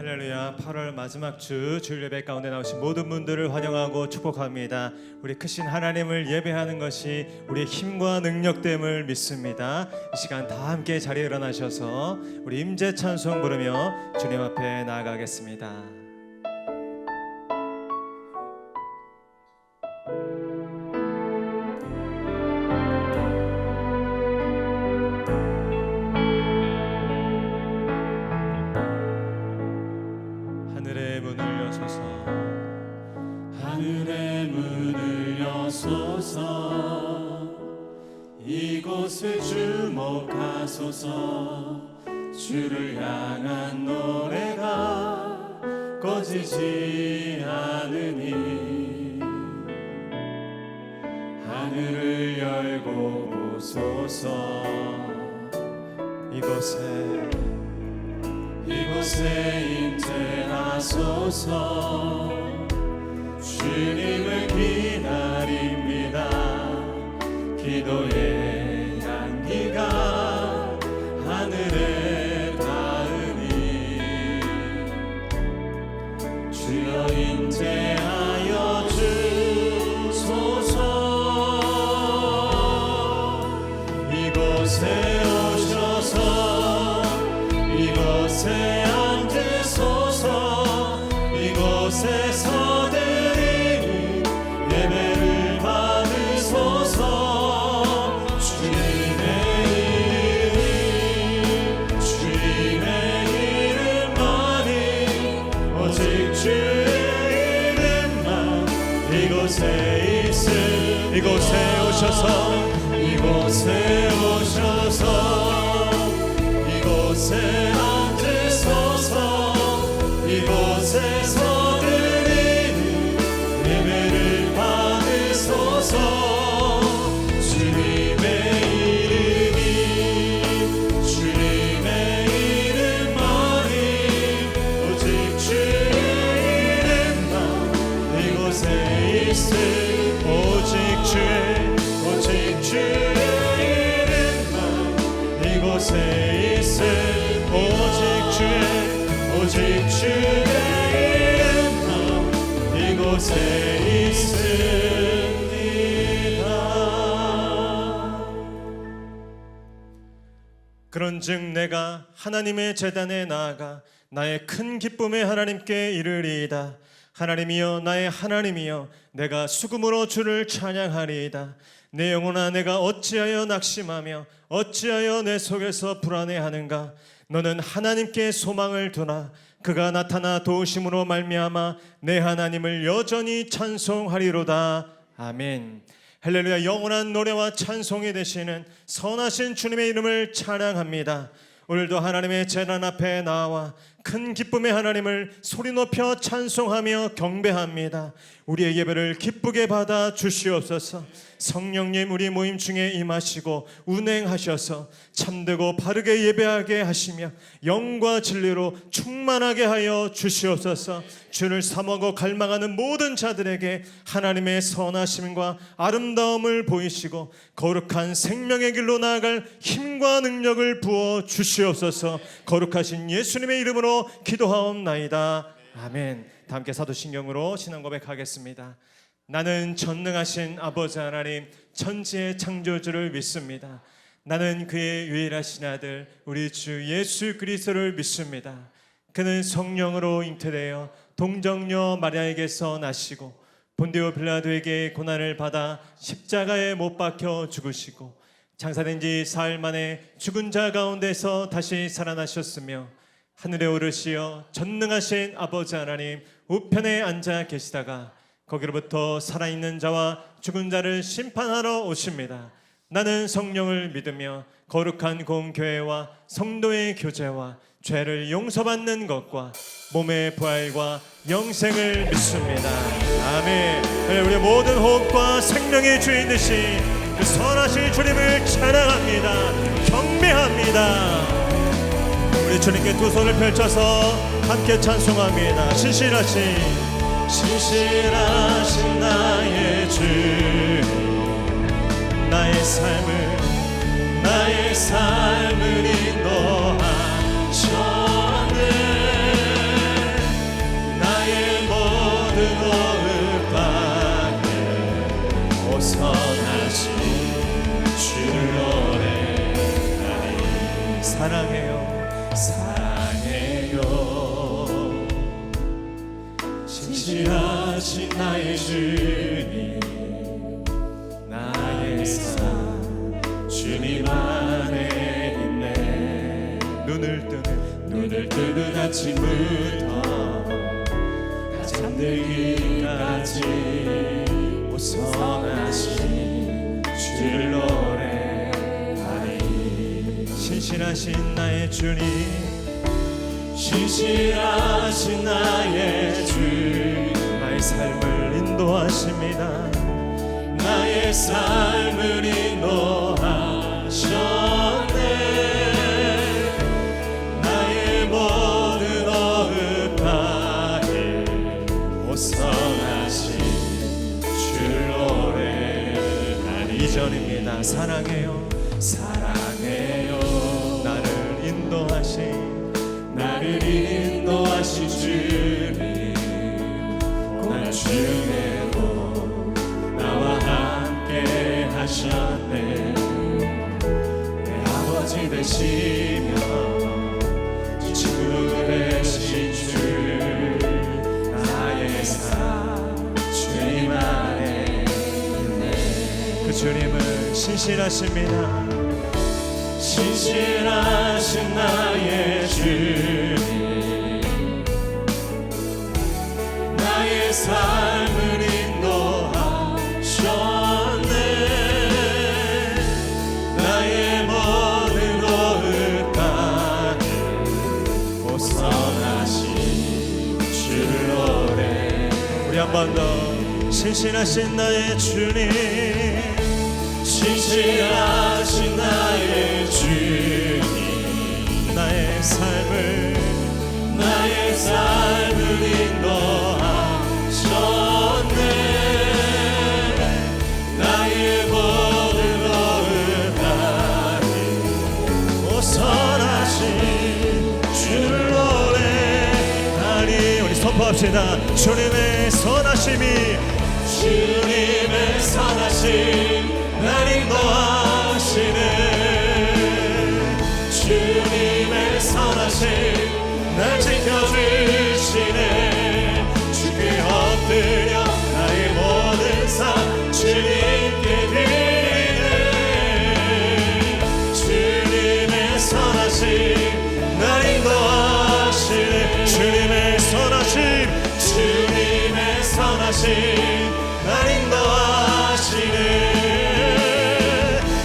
할렐루야. 8월 마지막 주 주일 예배 가운데 나오신 모든 분들을 환영하고 축복합니다. 우리 크신 하나님을 예배하는 것이 우리의 힘과 능력됨을 믿습니다. 이 시간 다 함께 자리에 일어나셔서 우리 임재 찬송 부르며 주님 앞에 나아가겠습니다. 하늘의 문을 여소서 이곳을 주목하소서 주를 향한 노래가 꺼지지 않으니 하늘을 열고 보소서 이곳에 임재하소서 주님을 기다립니다. 기도의 향기가 하늘에 닿으니 주여 임재하여 주소서. 이곳에 오셔서 이곳에 앉으소서. 이곳에서 예배를 받으소서. 주님의 이름만이 오직 주의 이름만 이곳에 있음. 이곳에 오셔서 이곳에 앉으소서. 이곳에서 주님의 이름만이 오직 주의 이름만 이곳에 있음. 오직 주의 이름만 이곳에 있음. 오직 주의 이름만 이곳에 있습니다. 그런즉 내가 하나님의 제단에 나아가 나의 큰 기쁨에 하나님께 이르리이다. 하나님이여 나의 하나님이여 내가 수금으로 주를 찬양하리이다. 내 영혼아 내가 어찌하여 낙심하며 어찌하여 내 속에서 불안해하는가. 너는 하나님께 소망을 두나 그가 나타나 도우심으로 말미암아 내 하나님을 여전히 찬송하리로다. 아멘. 할렐루야. 영원한 노래와 찬송이 되시는 선하신 주님의 이름을 찬양합니다. 오늘도 하나님의 제단 앞에 나와 큰 기쁨의 하나님을 소리 높여 찬송하며 경배합니다. 우리의 예배를 기쁘게 받아 주시옵소서. 성령님 우리 모임 중에 임하시고 운행하셔서 참되고 바르게 예배하게 하시며 영과 진리로 충만하게 하여 주시옵소서. 주를 사모하고 갈망하는 모든 자들에게 하나님의 선하심과 아름다움을 보이시고 거룩한 생명의 길로 나아갈 힘과 능력을 부어 주시옵소서. 거룩하신 예수님의 이름으로 기도하옵나이다. 아멘. 다 함께 사도신경으로 신앙 고백하겠습니다. 나는 전능하신 아버지 하나님 천지의 창조주를 믿습니다. 나는 그의 유일하신 아들 우리 주 예수 그리스도를 믿습니다. 그는 성령으로 잉태되어 동정녀 마리아에게서 나시고 본디오 빌라도에게 고난을 받아 십자가에 못 박혀 죽으시고 장사된 지 사흘 만에 죽은 자 가운데서 다시 살아나셨으며 하늘에 오르시어 전능하신 아버지 하나님 우편에 앉아 계시다가 거기로부터 살아있는 자와 죽은 자를 심판하러 오십니다. 나는 성령을 믿으며 거룩한 공교회와 성도의 교제와 죄를 용서받는 것과 몸의 부활과 영생을 믿습니다. 아멘. 우리 모든 호흡과 생명의 주인 되신 그 선하신 주님을 찬양합니다. 경배합니다. 우리 주님께 두 손을 펼쳐서 함께 찬송합니다. 신실하신 나의 주 나의 삶을 인도하셨네. 사랑해요 사랑해요. 신실하신 나의 주님, 나의 삶 주님 안에 있네. 눈을 뜨는 아침부터 다 잠들기까지 오선하신 주를 노래하리. 신실하신 나의 주님, 신실하신 나의 주, 나의 삶을 인도하십니다. 나의 삶을 인도하셨네. 나의 모든 어긋 바에 오선하신 주를 노래하리. 2절입니다. 사랑해요 사랑해요. 나를 인도하신 주님, 고난 중에도 나와 함께 하셨네. 내 아버지 되시며 주 되신 주, 나의 삶 주님 안에 있네. 그 주님은 신실하십니다. 신실하신 나의 주님, 나의 삶을 인도하셨네. 나의 모든 어긋까지 오선하신 주를 노래. 우리 한 번 더. 신실하신 나의 주님, 신실하신 나의 주님, 나의 삶을 인도하셨네. 나의 모든 어긋까지 오선하신 주를 노래하리. 우리 선포합시다. 주님의 선하심이, 주님의 선하심 날 인도하시네. 주님의 선하심 날 지켜주시네. 주께 엎드려 나의 모든 삶 주님께 드리네. 주님의 선하심 날 인도하시네. 주님의 선하심, 주님의 선하심 날 인도하시네.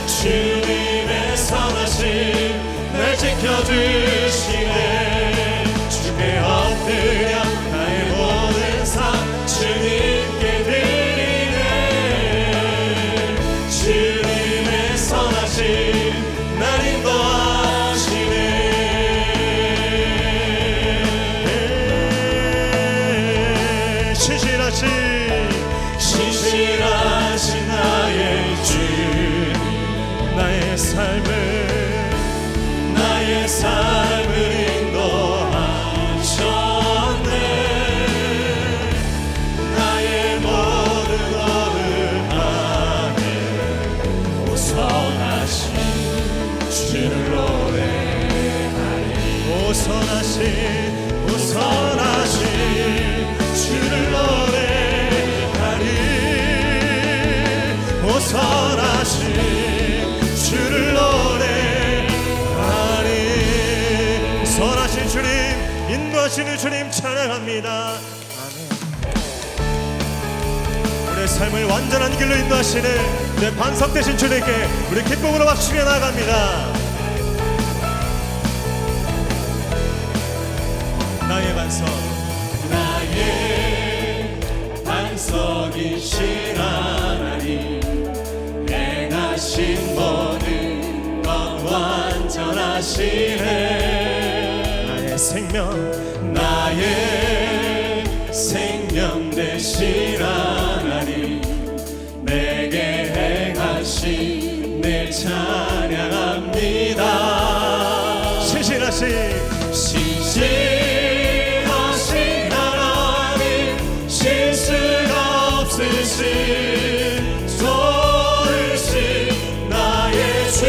주님의 선하심 날 지켜주시네. 주께 엎드려 나의 모든 삶 주님께 드리네. 주님의 선하심 날 인도하시네. 신실하신 나의 주님, 나의 삶을 인도하셨네. 나의 모든 어긋 안에 오선하신 주를 노래하리. 오선하신 주를 노래하리. 오선하신 주를 노래하리. 선하신 주님, 인도하시는 주님 찬양합니다. 아멘. 우리의 삶을 완전한 길로 인도하시는 내 반석 되신 주님께 우리 기쁨으로 박수며 나아갑니다. 나의 반석, 나의 반석이신 하나님, 행하신 모든 것 완전하시네. 나의 생명 되신 하나님, 내게 행하신 내 찬양합니다. 신실하신 하나님, 실수가 없으신 좋으신 나의 주,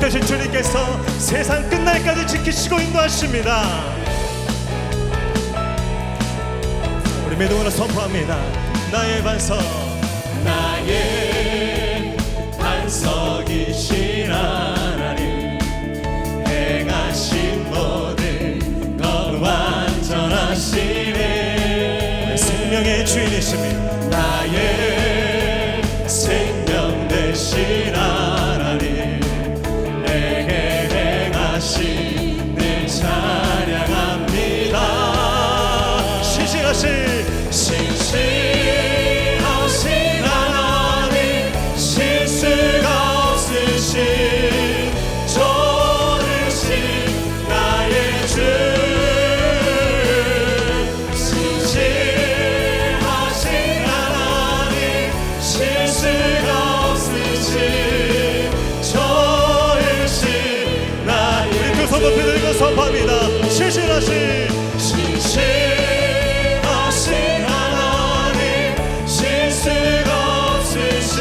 되신 주님께서 세상 끝날까지 지키시고 인도하십니다. 우리 믿음으로 선포합니다. 나의 반석, 나의 반석이신 하나님, 행하신 모든 것 완전하시네. 생명의 주인이십니다. 나의 생명 되신 하나님, 내게 행하신 늘 찬양합니다. 신실하신 하나님, 실수가 없으신 좋으신 나의 주. 신실하신 하나님, 실수가 없으신 좋으신 나의 주. 두 손 높이 들고 선포합니다. 신실하신 하나님, 실수가 없으신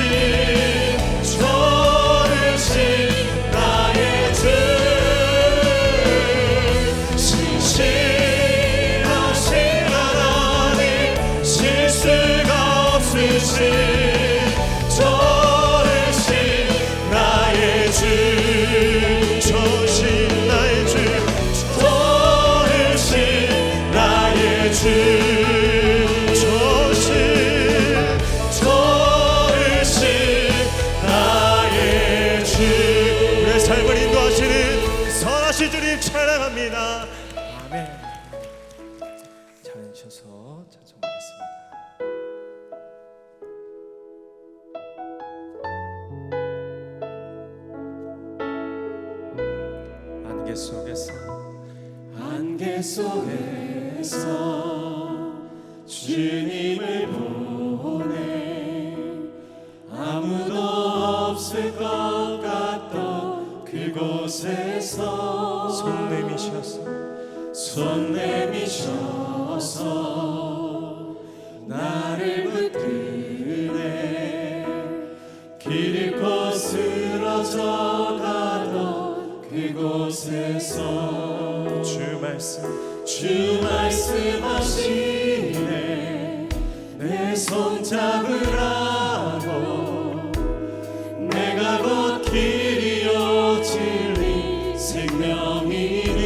좋으신 나의 주. 신실하신 하나님, 실수가 없으신 좋으신 나의 주. 좋으신 나의 주, 좋으신 나의 주. 우리의 삶을 인도하시는 선하신 주님 찬양합니다. 아멘. 잘 앉으셔서 찬송하겠습니다. 안개 속에서 주님을 보내 아무도 없을 것 같던 그곳에서 손 내미셔서 나를 붙드네. 길 잃고 쓰러져 가던 그곳에서 주 말씀하시네. 내 손 잡으라고. 내가 곧 길이요 진리 생명이니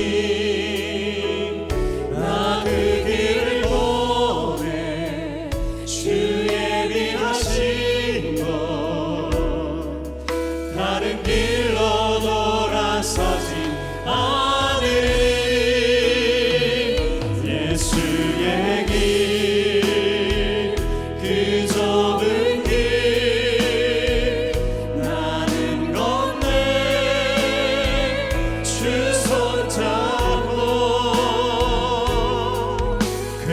나 그 길을 보내. 주 예비하신 곳 다른 길로 돌아서지 않으리. 예수의 길, 그 좁은 길 나는 건네. 주 손 잡고 그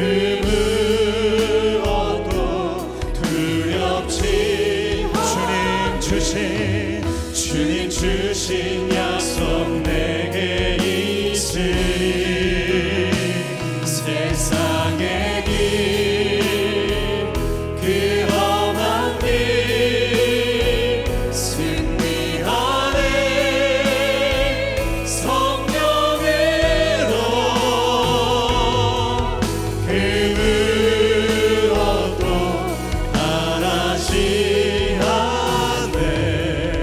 무엇도 두렵지. 주님 주신 약속 내게 있으리. 세상의 길, 그 험한 길 승리하네. 성령으로 그 무엇도 바라지 않네.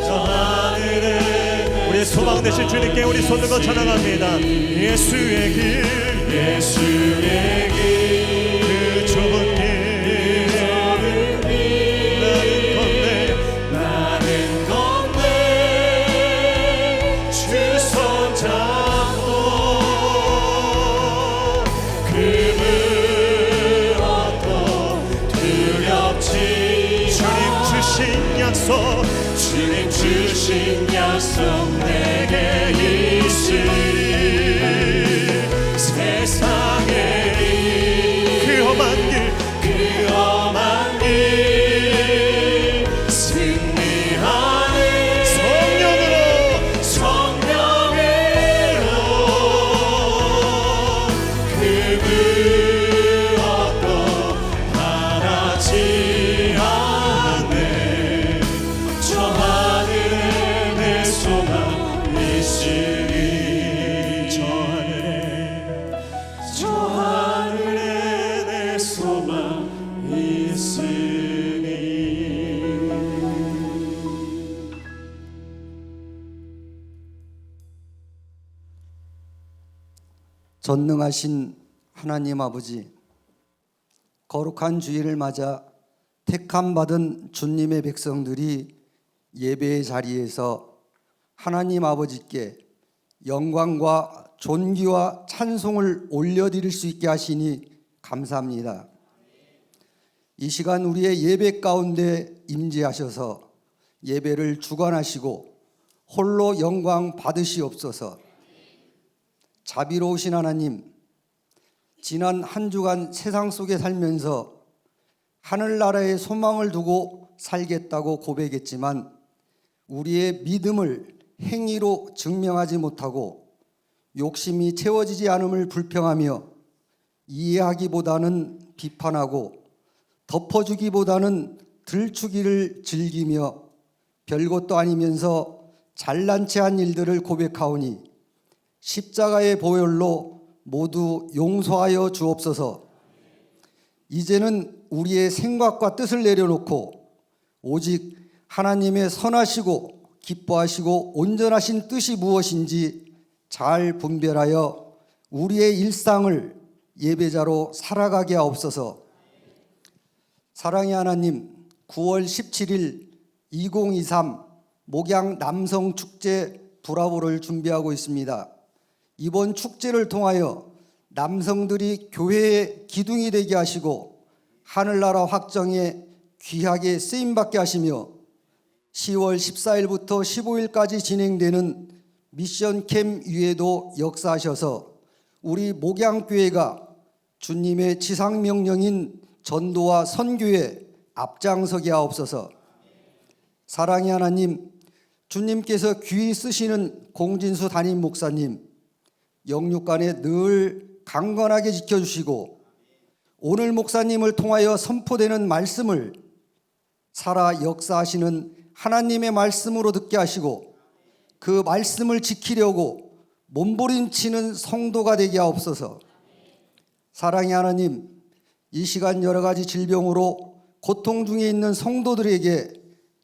저 하늘에 우리의 소망 되신 주님께 우리 손 들고 찬양합니다. 예수의 길, 예수의 길, 그 좁은 길 나는 건네. 주 손 잡고 그 무엇도 두렵지. 주님 주신 약속 내게 있으리. 세상의 길, 그 험한 길 승리하네. 성령으로 그 무엇도 바라지 않네. 저 하늘에 내 소망 있으리 저 하늘에 내 소망 있으리. 전능하신 하나님 아버지, 거룩한 주일을 맞아 택함 받은 주님의 백성들이 예배의 자리에서 하나님 아버지께 영광과 존귀와 찬송을 올려드릴 수 있게 하시니 감사합니다. 이 시간 우리의 예배 가운데 임재하셔서 예배를 주관하시고 홀로 영광 받으시옵소서. 자비로우신 하나님, 지난 한 주간 세상 속에 살면서 하늘나라에 소망을 두고 살겠다고 고백했지만 우리의 믿음을 행위로 증명하지 못하고 욕심이 채워지지 않음을 불평하며 이해하기보다는 비판하고 덮어주기보다는 들추기를 즐기며 별것도 아니면서 잘난 체한 일들을 고백하오니 십자가의 보혈로 모두 용서하여 주옵소서. 이제는 우리의 생각과 뜻을 내려놓고 오직 하나님의 선하시고 기뻐하시고 온전하신 뜻이 무엇인지 잘 분별하여 우리의 일상을 예배자로 살아가게 하옵소서. 사랑의 하나님, 9월 17일 2023 목양 남성축제 브라보를 준비하고 있습니다. 이번 축제를 통하여 남성들이 교회의 기둥이 되게 하시고 하늘나라 확정에 귀하게 쓰임받게 하시며 10월 14일부터 15일까지 진행되는 미션 캠 위에도 역사하셔서 우리 목양교회가 주님의 지상명령인 전도와 선교에 앞장서게 하옵소서. 사랑의 하나님, 주님께서 귀히 쓰시는 공진수 담임 목사님 영육간에 늘 강건하게 지켜주시고 오늘 목사님을 통하여 선포되는 말씀을 살아 역사하시는 하나님의 말씀으로 듣게 하시고 그 말씀을 지키려고 몸부림치는 성도가 되게 하옵소서. 사랑의 하나님, 이 시간 여러 가지 질병으로 고통 중에 있는 성도들에게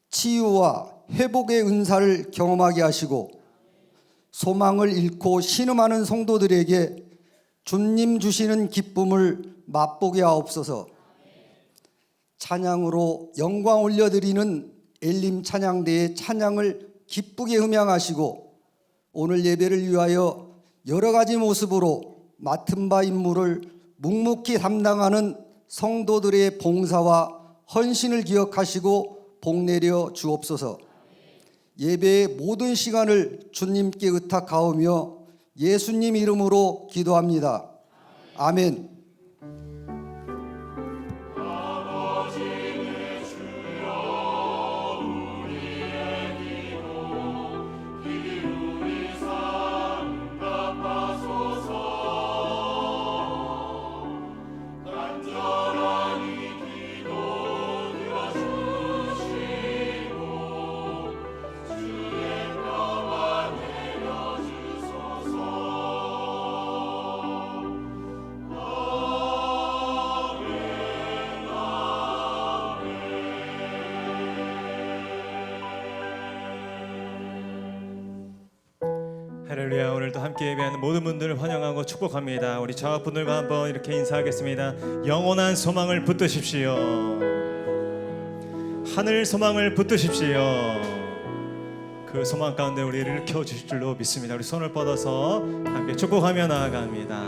치유와 회복의 은사를 경험하게 하시고 소망을 잃고 신음하는 성도들에게 주님 주시는 기쁨을 맛보게 하옵소서. 찬양으로 영광 올려드리는 엘림 찬양대의 찬양을 기쁘게 음향하시고 오늘 예배를 위하여 여러 가지 모습으로 맡은 바 임무를 묵묵히 담당하는 성도들의 봉사와 헌신을 기억하시고 복내려 주옵소서. 예배의 모든 시간을 주님께 의탁하오며 예수님 이름으로 기도합니다. 아멘. 할렐루야. 오늘도 함께 예배하는 모든 분들을 환영하고 축복합니다. 우리 좌우분들과 한번 이렇게 인사하겠습니다. 영원한 소망을 붙드십시오. 하늘 소망을 붙드십시오. 그 소망 가운데 우리를 일으켜 주실 줄로 믿습니다. 우리 손을 뻗어서 함께 축복하며 나아갑니다.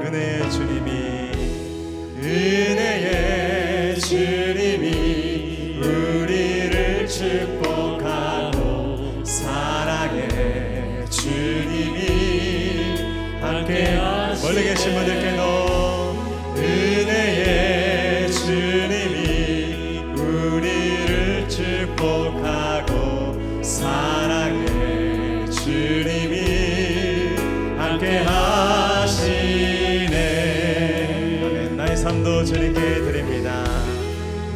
은혜의 주님이, 은혜의 주님이 우리를 축복하고 사랑의 주님이 함께 멀리 계신 분들께도 은혜의 주님이 우리를 축복하고 사랑의 주님이 함께 하시네. 아멘. 나의 삶도 주님께 드립니다.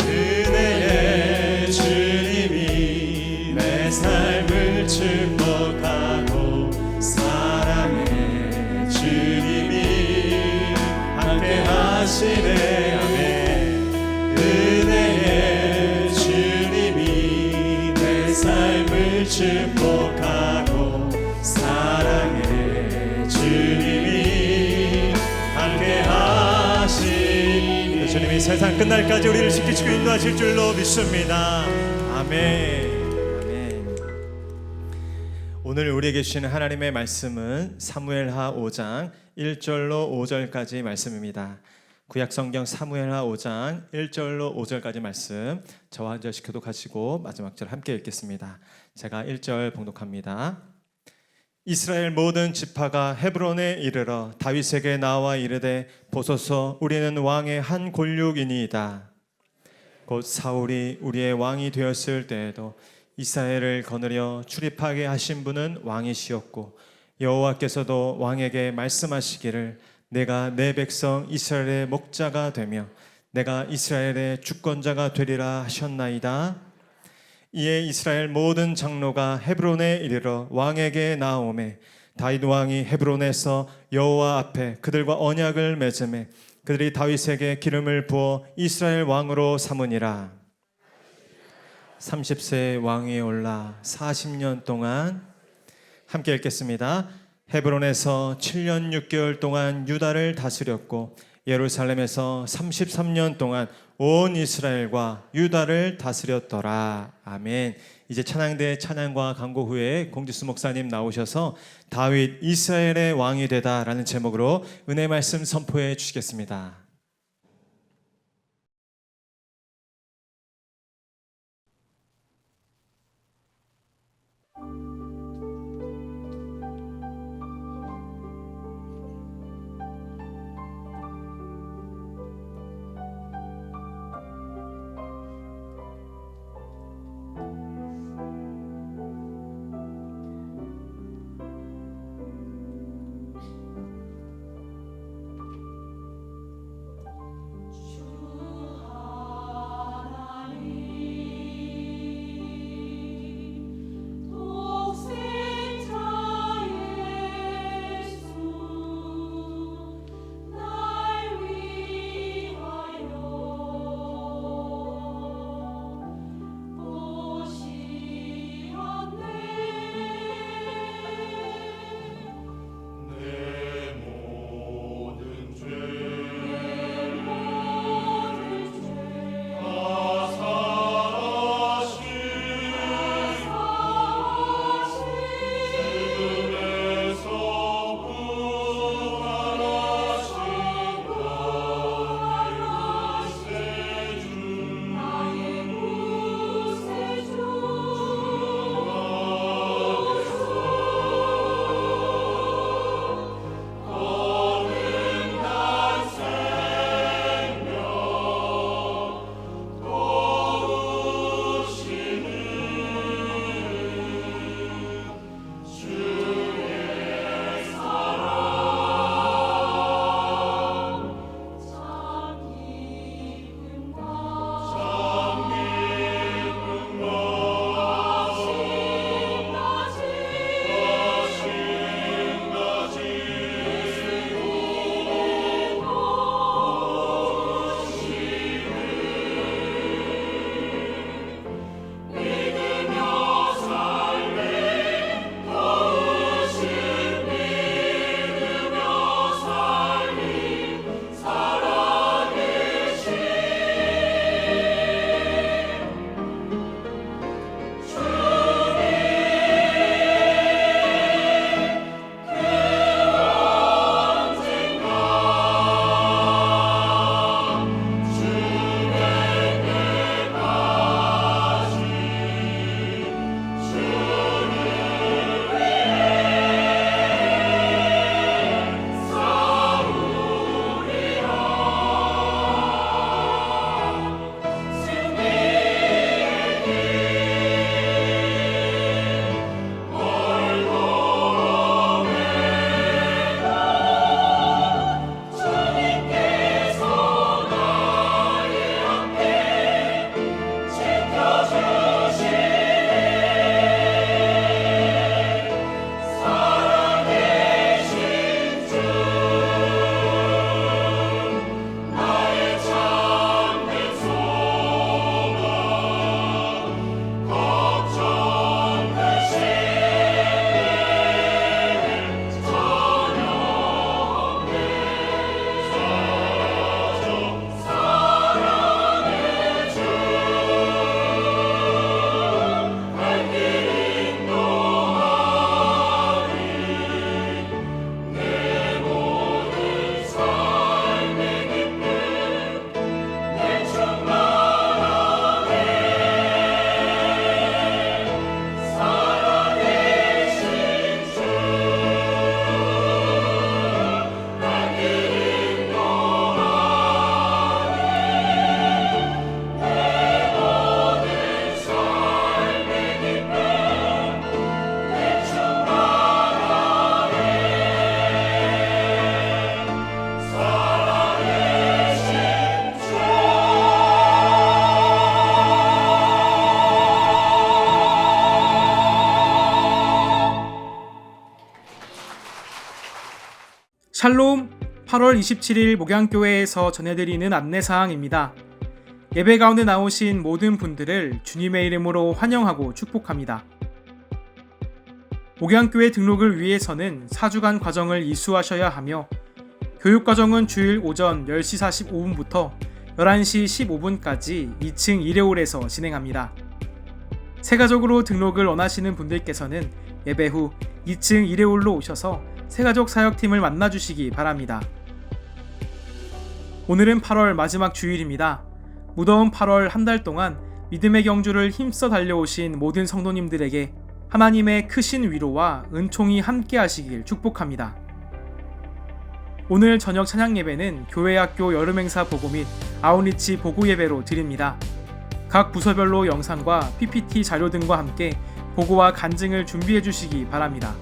은혜의 주님이 내 삶을 축복하고 축복하고 사랑의 주님이 함께 하시네. 아멘. 은혜의 주님이 내 삶을 축복하고 사랑의 주님이 함께 하시네. 주님이 세상 끝날까지 우리를 지키시고 인도하실 줄로 믿습니다. 아멘. 오늘 우리에게 주시는 하나님의 말씀은 사무엘하 5장 1절로 5절까지 말씀입니다. 구약성경 사무엘하 5장 1절로 5절까지 말씀 저와 한 절씩 교독하시고 마지막 절 함께 읽겠습니다. 제가 1절 봉독합니다. 이스라엘 모든 지파가 헤브론에 이르러 다윗에게 나와 이르되 보소서 우리는 왕의 한 골육이니이다. 곧 사울이 우리의 왕이 되었을 때에도 이스라엘을 거느려 출입하게 하신 분은 왕이시었고 여호와께서도 왕에게 말씀하시기를 내가 내 백성 이스라엘의 목자가 되며 내가 이스라엘의 주권자가 되리라 하셨나이다. 이에 이스라엘 모든 장로가 헤브론에 이르러 왕에게 나오매 다윗 왕이 헤브론에서 여호와 앞에 그들과 언약을 맺으매 그들이 다윗에게 기름을 부어 이스라엘 왕으로 삼으니라. 30세 왕위에 올라 40년 동안 함께 읽겠습니다. 헤브론에서 7년 6개월 동안 유다를 다스렸고 예루살렘에서 33년 동안 온 이스라엘과 유다를 다스렸더라. 아멘. 이제 찬양대 찬양과 광고 후에 공지수 목사님 나오셔서 다윗 이스라엘의 왕이 되다라는 제목으로 은혜 말씀 선포해 주시겠습니다. 샬롬, 8월 27일 목양교회에서 전해드리는 안내사항입니다. 예배 가운데 나오신 모든 분들을 주님의 이름으로 환영하고 축복합니다. 목양교회 등록을 위해서는 4주간 과정을 이수하셔야 하며 교육과정은 주일 오전 10시 45분부터 11시 15분까지 2층 1회홀에서 진행합니다. 세가족으로 등록을 원하시는 분들께서는 예배 후 2층 1회홀로 오셔서 세가족 사역팀을 만나주시기 바랍니다. 오늘은 8월 마지막 주일입니다. 무더운 8월 한 달 동안 믿음의 경주를 힘써 달려오신 모든 성도님들에게 하나님의 크신 위로와 은총이 함께 하시길 축복합니다. 오늘 저녁 찬양 예배는 교회학교 여름행사 보고 및 아웃리치 보고 예배로 드립니다. 각 부서별로 영상과 PPT 자료 등과 함께 보고와 간증을 준비해 주시기 바랍니다.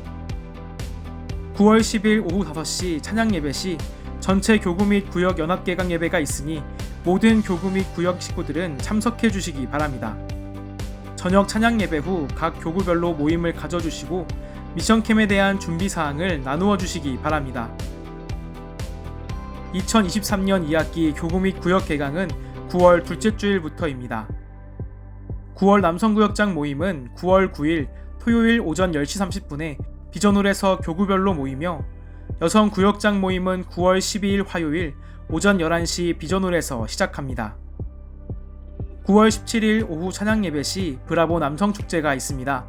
9월 10일 오후 5시 찬양 예배 시 전체 교구 및 구역 연합개강 예배가 있으니 모든 교구 및 구역 식구들은 참석해 주시기 바랍니다. 저녁 찬양 예배 후 각 교구별로 모임을 가져주시고 미션캠에 대한 준비사항을 나누어 주시기 바랍니다. 2023년 2학기 교구 및 구역 개강은 9월 둘째 주일부터입니다. 9월 남성구역장 모임은 9월 9일 토요일 오전 10시 30분에 비전홀에서 교구별로 모이며 여성구역장 모임은 9월 12일 화요일 오전 11시 비전홀에서 시작합니다. 9월 17일 오후 찬양 예배 시 브라보 남성축제가 있습니다.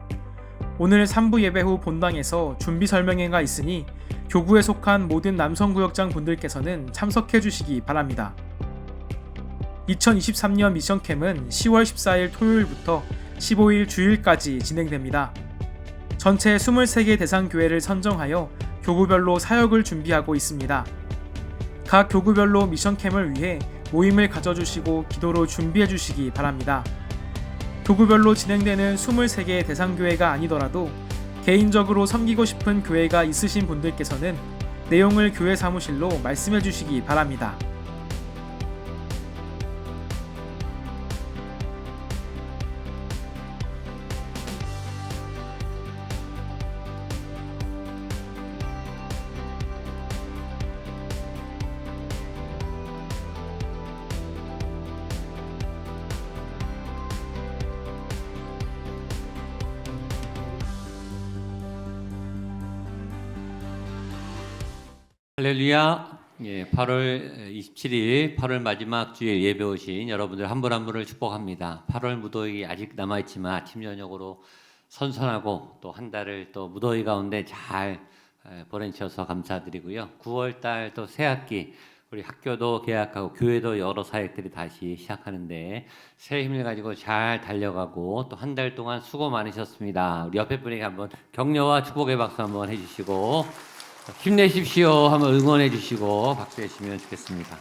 오늘 3부 예배 후 본당에서 준비 설명회가 있으니 교구에 속한 모든 남성구역장 분들께서는 참석해 주시기 바랍니다. 2023년 미션캠은 10월 14일 토요일부터 15일 주일까지 진행됩니다. 전체 23개 대상 교회를 선정하여 교구별로 사역을 준비하고 있습니다. 각 교구별로 미션캠을 위해 모임을 가져주시고 기도로 준비해 주시기 바랍니다. 교구별로 진행되는 23개 대상 교회가 아니더라도 개인적으로 섬기고 싶은 교회가 있으신 분들께서는 내용을 교회 사무실로 말씀해 주시기 바랍니다. 할렐루야. 8월 27일 8월 마지막 주일 예배 오신 여러분들 한 분 한 분을 축복합니다. 8월 무더위 아직 남아있지만 아침 저녁으로 선선하고 또 한 달을 또 무더위 가운데 잘 보내주셔서 감사드리고요. 9월 달 또 새 학기 우리 학교도 개학하고 교회도 여러 사역들이 다시 시작하는데 새 힘을 가지고 잘 달려가고 또 한 달 동안 수고 많으셨습니다. 우리 옆에 분에게 한번 격려와 축복의 박수 한번 해주시고 힘내십시오 하면 응원해 주시고 박수해 주시면 좋겠습니다.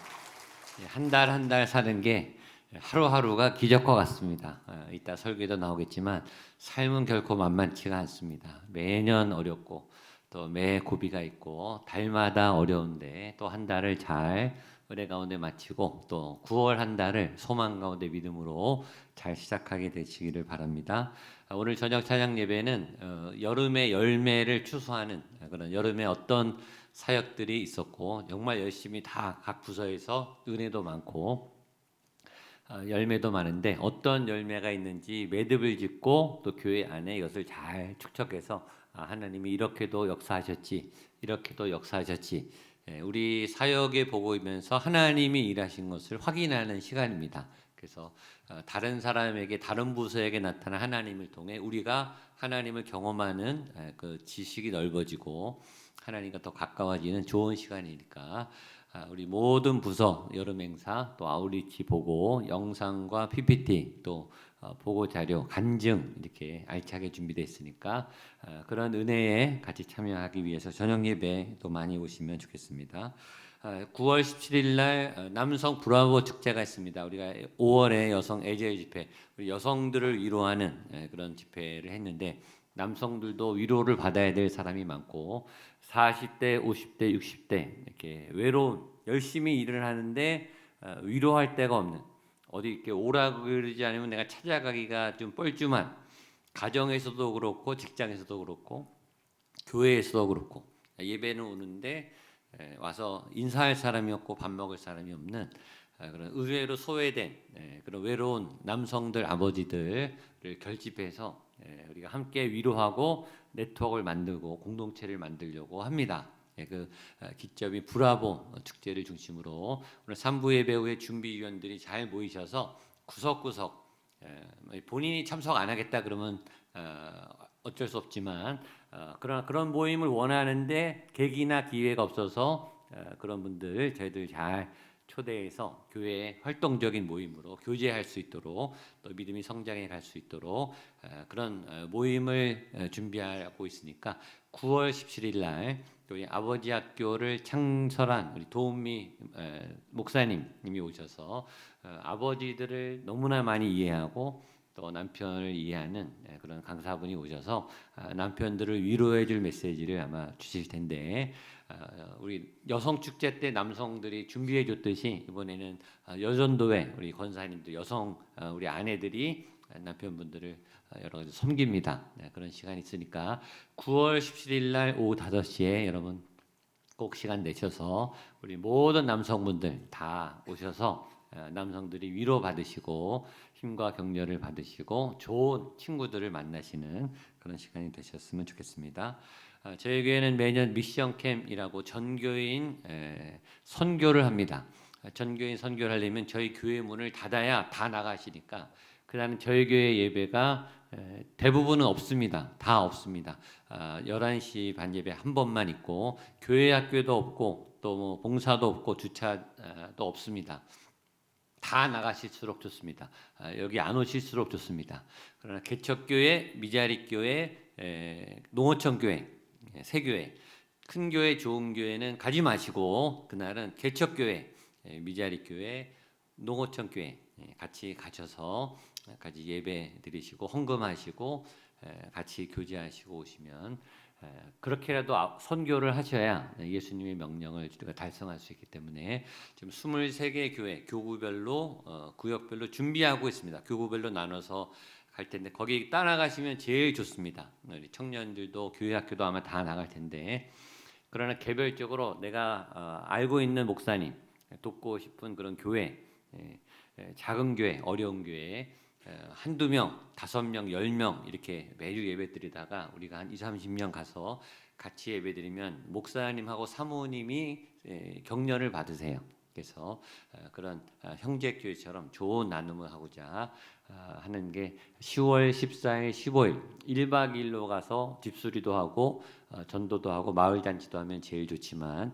한 달 한 달 사는 게 하루하루가 기적과 같습니다. 이따 설교도 나오겠지만 삶은 결코 만만치가 않습니다. 매년 어렵고 또 매 고비가 있고 달마다 어려운데 또 한 달을 잘 은혜 가운데 마치고 또 9월 한 달을 소망 가운데 믿음으로 잘 시작하게 되시기를 바랍니다. 오늘 저녁 찬양 예배는 여름의 열매를 추수하는 그런 여름에 어떤 사역들이 있었고 정말 열심히 다 각 부서에서 은혜도 많고 열매도 많은데 어떤 열매가 있는지 매듭을 짓고 또 교회 안에 이것을 잘 축적해서 하나님이 이렇게도 역사하셨지 이렇게도 역사하셨지 우리 사역에 보고이면서 하나님이 일하신 것을 확인하는 시간입니다. 그래서 다른 사람에게 다른 부서에게 나타난 하나님을 통해 우리가 하나님을 경험하는 그 지식이 넓어지고 하나님과 더 가까워지는 좋은 시간이니까 우리 모든 부서 여름 행사 또 아웃리치 보고 영상과 PPT 또 보고 자료 간증 이렇게 알차게 준비되어 있으니까 그런 은혜에 같이 참여하기 위해서 저녁 예배도 많이 오시면 좋겠습니다. 9월 17일 날 남성 브라보 축제가 있습니다. 우리가 5월에 여성 애제 집회, 우리 여성들을 위로하는 그런 집회를 했는데 남성들도 위로를 받아야 될 사람이 많고 40대, 50대, 60대 이렇게 외로운 열심히 일을 하는데 위로할 데가 없는 어디 이렇게 오라 그러지 않으면 내가 찾아가기가 좀 뻘쭘한 가정에서도 그렇고 직장에서도 그렇고 교회에서도 그렇고 예배는 오는데 와서 인사할 사람이 없고 밥 먹을 사람이 없는 그런 의외로 소외된 그런 외로운 남성들 아버지들을 결집해서 우리가 함께 위로하고 네트워크를 만들고 공동체를 만들려고 합니다. 그 기점이 브라보 축제를 중심으로 오늘 3부 예배 후에 준비위원들이 잘 모이셔서 구석구석 본인이 참석 안 하겠다 그러면 어쩔 수 없지만 그러나 그런 모임을 원하는데 계기나 기회가 없어서 그런 분들 저희들 잘 초대해서 교회 활동적인 모임으로 교제할 수 있도록 또 믿음이 성장해 갈 수 있도록 그런 모임을 준비하고 있으니까 9월 17일 날 우리 아버지 학교를 창설한 우리 도은미 목사님이 오셔서 아버지들을 너무나 많이 이해하고 또 남편을 이해하는 그런 강사분이 오셔서 남편들을 위로해 줄 메시지를 아마 주실 텐데 우리 여성 축제 때 남성들이 준비해 줬듯이 이번에는 여전도회 우리 권사님들 여성 우리 아내들이 남편분들을 여러 가지 섬깁니다. 그런 시간이 있으니까 9월 17일 날 오후 5시에 여러분 꼭 시간 내셔서 우리 모든 남성분들 다 오셔서 남성들이 위로 받으시고 힘과 격려를 받으시고 좋은 친구들을 만나시는 그런 시간이 되셨으면 좋겠습니다. 저희 교회는 매년 미션 캠이라고 전교인 선교를 합니다. 전교인 선교를 하려면 저희 교회 문을 닫아야 다 나가시니까 그다음에 저희 교회 예배가 대부분은 없습니다. 다 없습니다. 11시 반 예배 한 번만 있고 교회 학교도 없고 또 뭐 봉사도 없고 주차도 없습니다. 다 나가실수록 좋습니다. 여기 안 오실수록 좋습니다. 그러나 개척교회, 미자립교회, 농어촌교회, 새교회, 큰 교회, 좋은 교회는 가지 마시고 그날은 개척교회, 미자립교회, 농어촌교회 같이 가셔서 같이 예배 드리시고 헌금하시고 같이 교제하시고 오시면 그렇게라도 선교를 하셔야 예수님의 명령을 우리가 달성할 수 있기 때문에 지금 23개 교회 교구별로 구역별로 준비하고 있습니다. 교구별로 나눠서 갈 텐데 거기 따라가시면 제일 좋습니다. 우리 청년들도 교회 학교도 아마 다 나갈 텐데 그러나 개별적으로 내가 알고 있는 목사님 돕고 싶은 그런 교회 작은 교회 어려운 교회 한두 명, 5명, 10명 이렇게 매주 예배 드리다가 우리가 한 20, 30명 가서 같이 예배 드리면 목사님하고 사모님이 격려를 받으세요. 그래서 그런 형제교회처럼 좋은 나눔을 하고자 하는 게 10월 14일, 15일 1박 2일로 가서 집수리도 하고 전도도 하고 마을잔치도 하면 제일 좋지만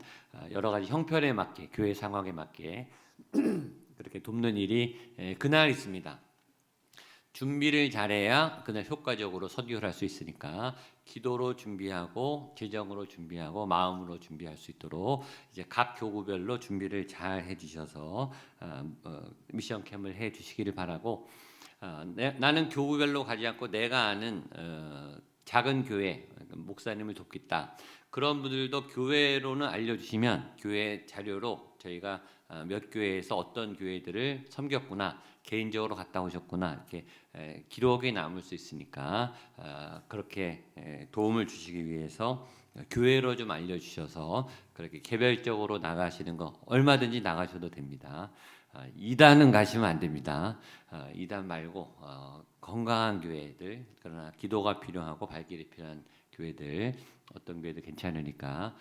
여러 가지 형편에 맞게 교회 상황에 맞게 그렇게 돕는 일이 그날 있습니다. 준비를 잘해야 그날 효과적으로 선교를 할 수 있으니까 기도로 준비하고 재정으로 준비하고 마음으로 준비할 수 있도록 이제 각 교구별로 준비를 잘 해주셔서 미션 캠을 해주시기를 바라고 나는 교구별로 가지 않고 내가 아는 작은 교회 목사님을 돕겠다 그런 분들도 교회로는 알려주시면 교회 자료로 저희가 몇 교회에서 어떤 교회들을 섬겼구나 개인적으로 갔다 오셨구나 이렇게 기록이 남을 수 있으니까 그렇게 도움을 주시기 위해서 교회로 좀 알려주셔서 그렇게 개별적으로 나가시는 거 얼마든지 나가셔도 됩니다. 2단은 가시면 안 됩니다. 2단 말고 건강한 교회들 그러나 기도가 필요하고 발길이 필요한 교회들 어떤 교회도 괜찮으니까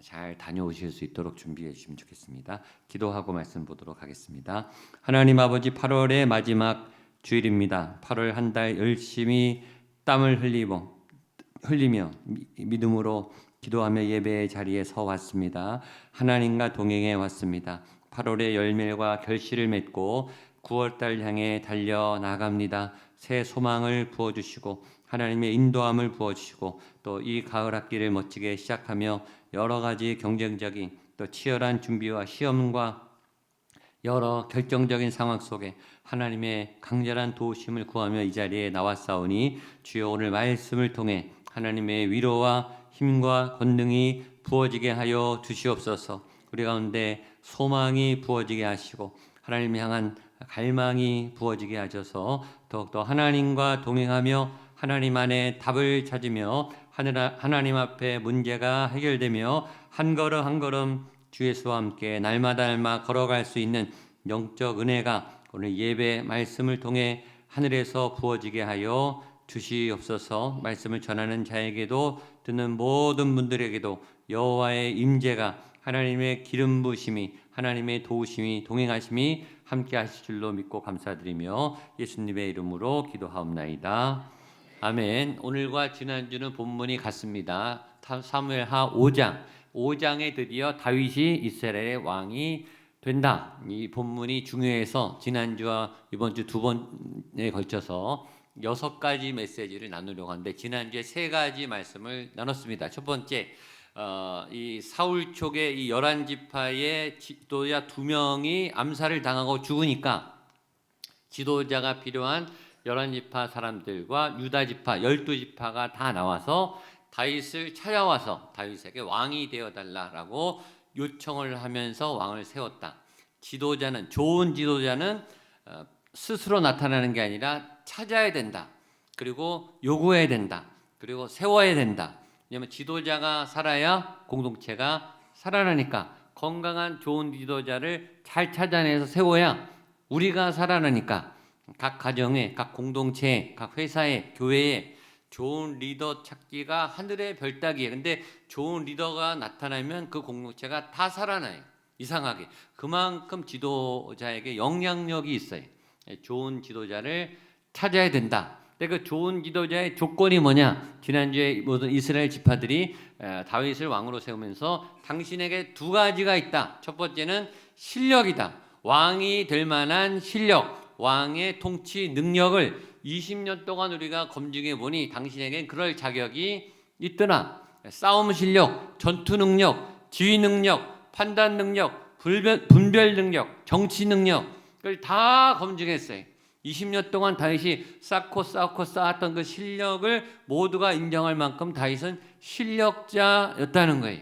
잘 다녀오실 수 있도록 준비해 주시면 좋겠습니다. 기도하고 말씀 보도록 하겠습니다. 하나님 아버지 8월의 마지막 주일입니다. 8월 한 달 열심히 땀을 흘리며 믿음으로 기도하며 예배의 자리에 서 왔습니다. 하나님과 동행해 왔습니다. 8월의 열매와 결실을 맺고 9월달 향해 달려나갑니다. 새 소망을 부어주시고 하나님의 인도함을 부어주시고 또 이 가을 학기를 멋지게 시작하며 여러 가지 경쟁적인 또 치열한 준비와 시험과 여러 결정적인 상황 속에 하나님의 강렬한 도우심을 구하며 이 자리에 나왔사오니 주여 오늘 말씀을 통해 하나님의 위로와 힘과 권능이 부어지게 하여 주시옵소서. 우리 가운데 소망이 부어지게 하시고 하나님 향한 갈망이 부어지게 하셔서 더욱더 하나님과 동행하며 하나님 안에 답을 찾으며 하나님 앞에 문제가 해결되며 한 걸음 한 걸음 주 예수와 함께 날마다 걸어갈 수 있는 영적 은혜가 오늘 예배 말씀을 통해 하늘에서 부어지게 하여 주시옵소서. 말씀을 전하는 자에게도 듣는 모든 분들에게도 여호와의 임재가, 하나님의 기름 부으심이, 하나님의 도우심이, 동행하심이 함께 하실 줄로 믿고 감사드리며 예수님의 이름으로 기도하옵나이다. 아멘. 오늘과 지난주는 본문이 같습니다. 사무엘하 5장에 드디어 다윗이 이스라엘의 왕이 된다. 이 본문이 중요해서 지난주와 이번 주 두 번에 걸쳐서 6가지 메시지를 나누려고 하는데 지난주에 3가지 말씀을 나눴습니다. 첫 번째, 이 사울 족의 이 11지파의 지도자 2명이 암살을 당하고 죽으니까 지도자가 필요한 11지파 사람들과 유다지파 12지파가 다 나와서 다윗을 찾아와서 다윗에게 왕이 되어달라라고 요청을 하면서 왕을 세웠다. 지도자는, 좋은 지도자는 스스로 나타나는 게 아니라 찾아야 된다. 그리고 요구해야 된다. 그리고 세워야 된다. 왜냐하면 지도자가 살아야 공동체가 살아나니까, 건강한 좋은 지도자를 잘 찾아내서 세워야 우리가 살아나니까, 각 가정에, 각 공동체에, 각 회사에, 교회에 좋은 리더 찾기가 하늘의 별 따기예요. 근데 좋은 리더가 나타나면 그 공동체가 다 살아나요. 이상하게. 그만큼 지도자에게 영향력이 있어요. 좋은 지도자를 찾아야 된다. 근데 그 좋은 지도자의 조건이 뭐냐? 지난주에 모든 이스라엘 지파들이 다윗을 왕으로 세우면서 당신에게 2가지가 있다. 첫 번째는 실력이다. 왕이 될 만한 실력, 왕의 통치 능력을 20년 동안 우리가 검증해 보니 당신에겐 그럴 자격이 있더라. 싸움 실력, 전투 능력, 지휘 능력, 판단 능력, 분별 능력, 정치 능력을 다 검증했어요. 20년 동안 다윗이 쌓고 쌓았던 그 실력을 모두가 인정할 만큼 다윗은 실력자였다는 거예요.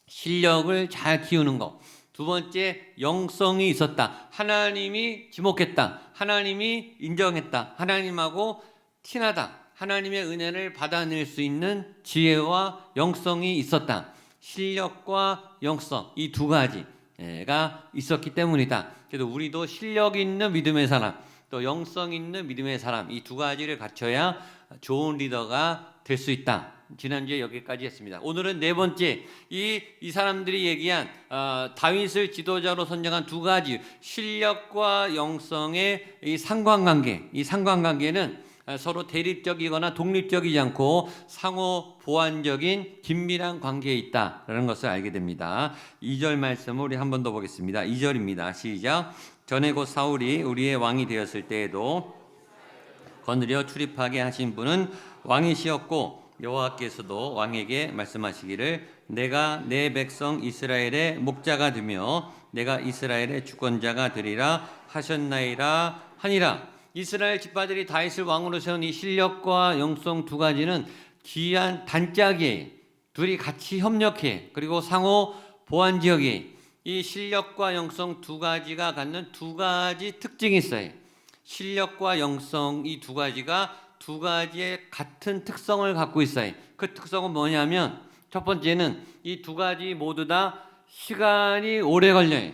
실력을 잘 키우는 거. 두 번째, 영성이 있었다. 하나님이 지목했다. 하나님이 인정했다. 하나님하고 친하다. 하나님의 은혜를 받아낼 수 있는 지혜와 영성이 있었다. 실력과 영성, 이 2가지가 있었기 때문이다. 그래서 우리도 실력 있는 믿음의 사람, 또 영성 있는 믿음의 사람, 이 2가지를 갖춰야 좋은 리더가 될 수 있다. 지난주에 여기까지 했습니다. 오늘은 4번째, 이 사람들이 얘기한 다윗을 지도자로 선정한 2가지 실력과 영성의 이 상관관계, 이 상관관계는 서로 대립적이거나 독립적이지 않고 상호 보완적인 긴밀한 관계에 있다라는 것을 알게 됩니다. 2절 말씀을 우리 한 번 더 보겠습니다. 2절입니다. 시작. 전에 곧 사울이 우리의 왕이 되었을 때에도 거느려 출입하게 하신 분은 왕이시었고 여호와께서도 왕에게 말씀하시기를 내가 내 백성 이스라엘의 목자가 되며 내가 이스라엘의 주권자가 되리라 하셨나이다 하니라. 이스라엘 지파들이 다윗을 왕으로 세운 이 실력과 영성 2가지는 귀한 단짝이에요. 둘이 같이 협력해. 그리고 상호 보완 지역에 이 실력과 영성 2가지가 갖는 2가지 특징이 있어요. 실력과 영성 이 2가지가 2가지의 같은 특성을 갖고 있어요. 그 특성은 뭐냐면 첫 번째는 이 2가지 모두 다 시간이 오래 걸려요.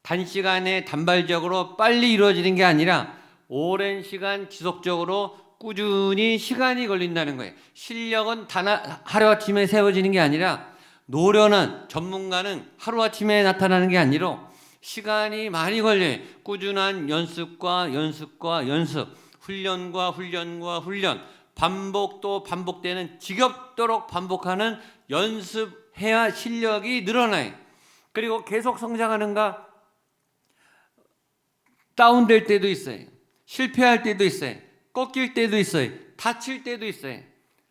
단시간에 단발적으로 빨리 이루어지는 게 아니라 오랜 시간 지속적으로 꾸준히 시간이 걸린다는 거예요. 실력은 단 하루아침에 세워지는 게 아니라 노련한 전문가는 하루아침에 나타나는 게 아니라 시간이 많이 걸려요. 꾸준한 연습과 연습, 훈련과 훈련, 반복 또 반복되는 지겹도록 반복하는 연습해야 실력이 늘어나요. 그리고 계속 성장하는가? 다운될 때도 있어요. 실패할 때도 있어요. 꺾일 때도 있어요. 다칠 때도 있어요.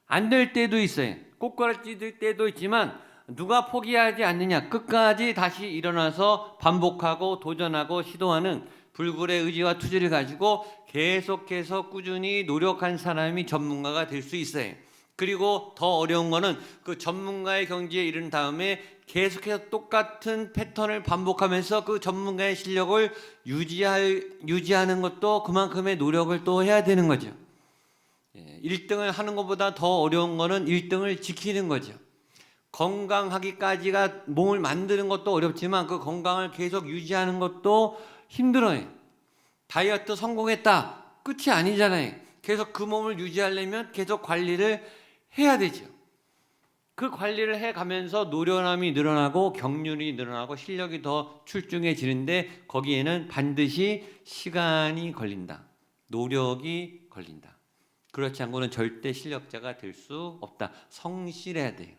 안 될 때도 있어요. 꼬꾸라질 때도 있지만 누가 포기하지 않느냐? 끝까지 다시 일어나서 반복하고 도전하고 시도하는 불굴의 의지와 투지를 가지고 계속해서 꾸준히 노력한 사람이 전문가가 될 수 있어요. 그리고 더 어려운 거는 그 전문가의 경지에 이른 다음에 계속해서 똑같은 패턴을 반복하면서 그 전문가의 실력을 유지하는 것도 그만큼의 노력을 또 해야 되는 거죠. 1등을 하는 것보다 더 어려운 거는 1등을 지키는 거죠. 건강하기까지가 몸을 만드는 것도 어렵지만 그 건강을 계속 유지하는 것도 힘들어요. 다이어트 성공했다. 끝이 아니잖아요. 계속 그 몸을 유지하려면 계속 관리를 해야 되죠. 그 관리를 해가면서 노련함이 늘어나고 경륜이 늘어나고 실력이 더 출중해지는데 거기에는 반드시 시간이 걸린다. 노력이 걸린다. 그렇지 않고는 절대 실력자가 될 수 없다. 성실해야 돼요.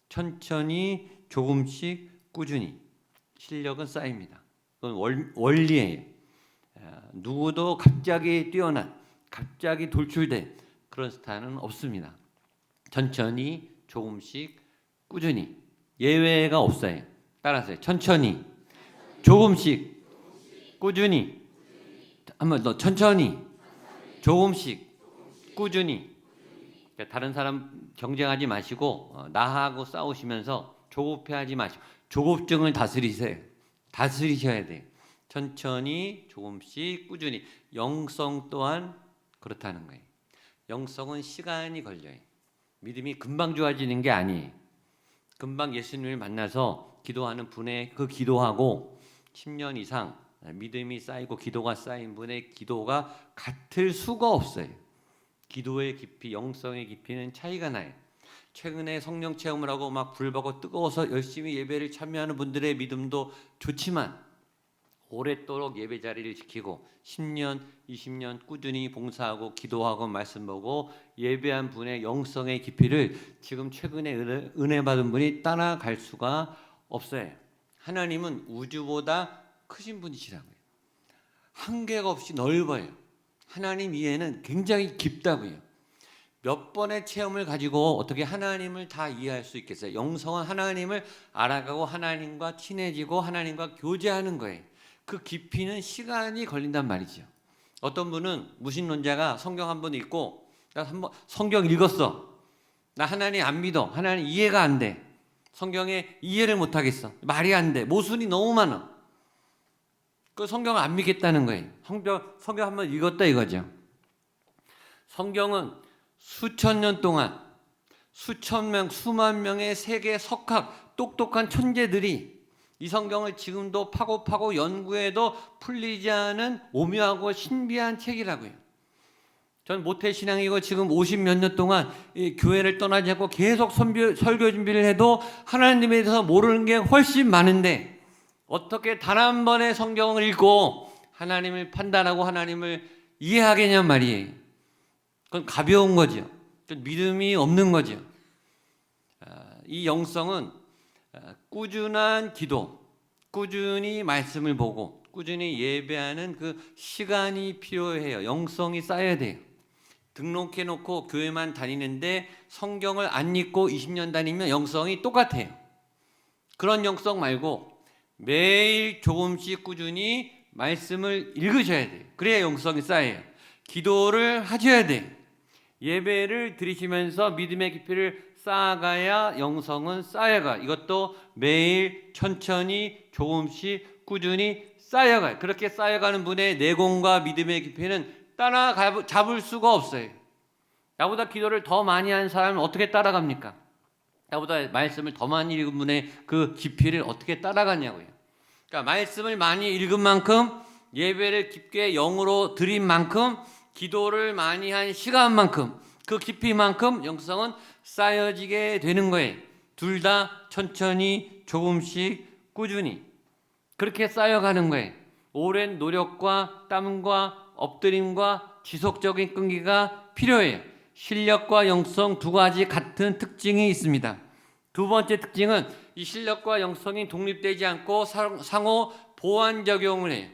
천천히 조금씩 꾸준히 실력은 쌓입니다. 그건 원리예요. 누구도 갑자기 뛰어난 갑자기 돌출된 그런 스타는 없습니다. 천천히 조금씩 꾸준히 예외가 없어요. 따라서요. 천천히 조금씩 꾸준히 한번 더 천천히 조금씩 꾸준히. 다른 사람 경쟁하지 마시고 나하고 싸우시면서 조급해하지 마시고 조급증을 다스리세요. 다스리셔야 돼요. 천천히 조금씩 꾸준히. 영성 또한 그렇다는 거예요. 영성은 시간이 걸려요. 믿음이 금방 좋아지는 게 아니에요. 금방 예수님을 만나서 기도하는 분의 그 기도하고 10년 이상 믿음이 쌓이고 기도가 쌓인 분의 기도가 같을 수가 없어요. 기도의 깊이, 영성의 깊이는 차이가 나요. 최근에 성령 체험을 하고 막 불받고 뜨거워서 열심히 예배를 참여하는 분들의 믿음도 좋지만 오랫도록 예배 자리를 지키고 10년, 20년 꾸준히 봉사하고 기도하고 말씀 보고 예배한 분의 영성의 깊이를 지금 최근에 은혜 받은 분이 따라갈 수가 없어요. 하나님은 우주보다 크신 분이시라고요. 한계가 없이 넓어요. 하나님 이해는 굉장히 깊다고요. 몇 번의 체험을 가지고 어떻게 하나님을 다 이해할 수 있겠어요? 영성은 하나님을 알아가고 하나님과 친해지고 하나님과 교제하는 거예요. 그 깊이는 시간이 걸린단 말이죠. 어떤 분은 무신론자가 성경 한 번 읽고 나 한번 성경 읽었어. 나 하나님 안 믿어. 하나님 이해가 안 돼. 성경에 이해를 못 하겠어. 말이 안 돼. 모순이 너무 많아. 그 성경을 안 믿겠다는 거예요. 성경 한번 읽었다 이거죠. 성경은 수천 년 동안 수천 명, 수만 명의 세계 석학 똑똑한 천재들이 이 성경을 지금도 파고 연구해도 풀리지 않은 오묘하고 신비한 책이라고요. 전 모태신앙이고 지금 50몇 년 동안 이 교회를 떠나지 않고 계속 설교 준비를 해도 하나님에 대해서 모르는 게 훨씬 많은데 어떻게 단 한 번의 성경을 읽고 하나님을 판단하고 하나님을 이해하겠냔 말이에요. 그건 가벼운 거죠. 믿음이 없는 거죠. 이 영성은 꾸준한 기도, 꾸준히 말씀을 보고 꾸준히 예배하는 그 시간이 필요해요. 영성이 쌓여야 돼요. 등록해놓고 교회만 다니는데 성경을 안 읽고 20년 다니면 영성이 똑같아요. 그런 영성 말고 매일 조금씩 꾸준히 말씀을 읽으셔야 돼요. 그래야 영성이 쌓여요. 기도를 하셔야 돼요. 예배를 드리시면서 믿음의 깊이를 쌓아가야 영성은 쌓여가. 이것도 매일 천천히 조금씩 꾸준히 쌓여가요. 그렇게 쌓여가는 분의 내공과 믿음의 깊이는 따라잡을 수가 없어요. 나보다 기도를 더 많이 한 사람은 어떻게 따라갑니까? 나보다 말씀을 더 많이 읽은 분의 그 깊이를 어떻게 따라가냐고요. 그러니까 말씀을 많이 읽은 만큼 예배를 깊게 영으로 드린 만큼 기도를 많이 한 시간만큼 그 깊이만큼 영성은 쌓여지게 되는 거예요. 둘 다 천천히 조금씩 꾸준히 그렇게 쌓여가는 거예요. 오랜 노력과 땀과 엎드림과 지속적인 끈기가 필요해요. 실력과 영성 두 가지 같은 특징이 있습니다. 두 번째 특징은 이 실력과 영성이 독립되지 않고 상호 보완작용을 해요.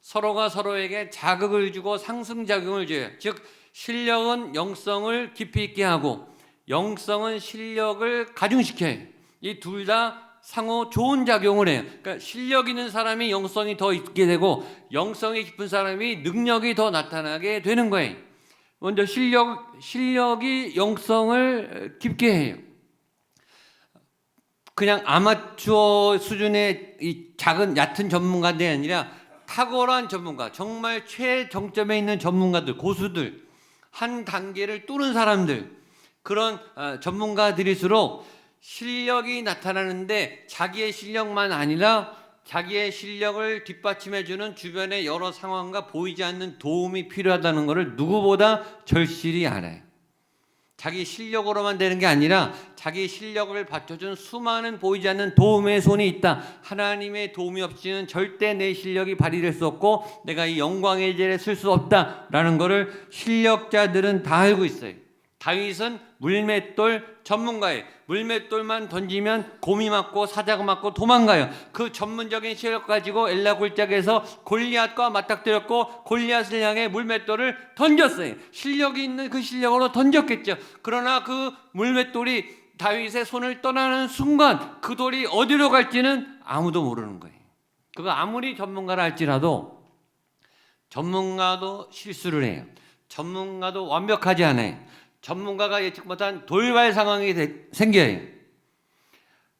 서로가 서로에게 자극을 주고 상승작용을 줘요. 즉 실력은 영성을 깊이 있게 하고 영성은 실력을 가중시켜요. 이 둘 다 상호 좋은 작용을 해요. 그러니까 실력 있는 사람이 영성이 더 있게 되고 영성이 깊은 사람이 능력이 더 나타나게 되는 거예요. 먼저 실력이 영성을 깊게 해요. 그냥 아마추어 수준의 이 작은 얕은 전문가들이 아니라 탁월한 전문가, 정말 최정점에 있는 전문가들, 고수들, 한 단계를 뚫은 사람들, 그런 전문가들일수록 실력이 나타나는데 자기의 실력만 아니라 자기의 실력을 뒷받침해주는 주변의 여러 상황과 보이지 않는 도움이 필요하다는 것을 누구보다 절실히 알아요. 자기 실력으로만 되는 게 아니라 자기 실력을 받쳐준 수많은 보이지 않는 도움의 손이 있다. 하나님의 도움이 없이는 절대 내 실력이 발휘될 수 없고 내가 이 영광의 자리에 쓸 수 없다라는 것을 실력자들은 다 알고 있어요. 다윗은 물맷돌 전문가예요. 물맷돌만 던지면 곰이 맞고 사자가 맞고 도망가요. 그 전문적인 실력 가지고 엘라 골짜기에서 골리앗과 맞닥뜨렸고 골리앗을 향해 물맷돌을 던졌어요. 실력이 있는 그 실력으로 던졌겠죠. 그러나 그 물맷돌이 다윗의 손을 떠나는 순간 그 돌이 어디로 갈지는 아무도 모르는 거예요. 그거 아무리 전문가라 할지라도 전문가도 실수를 해요. 전문가도 완벽하지 않아요. 전문가가 예측 못한 돌발 상황이 생겨요.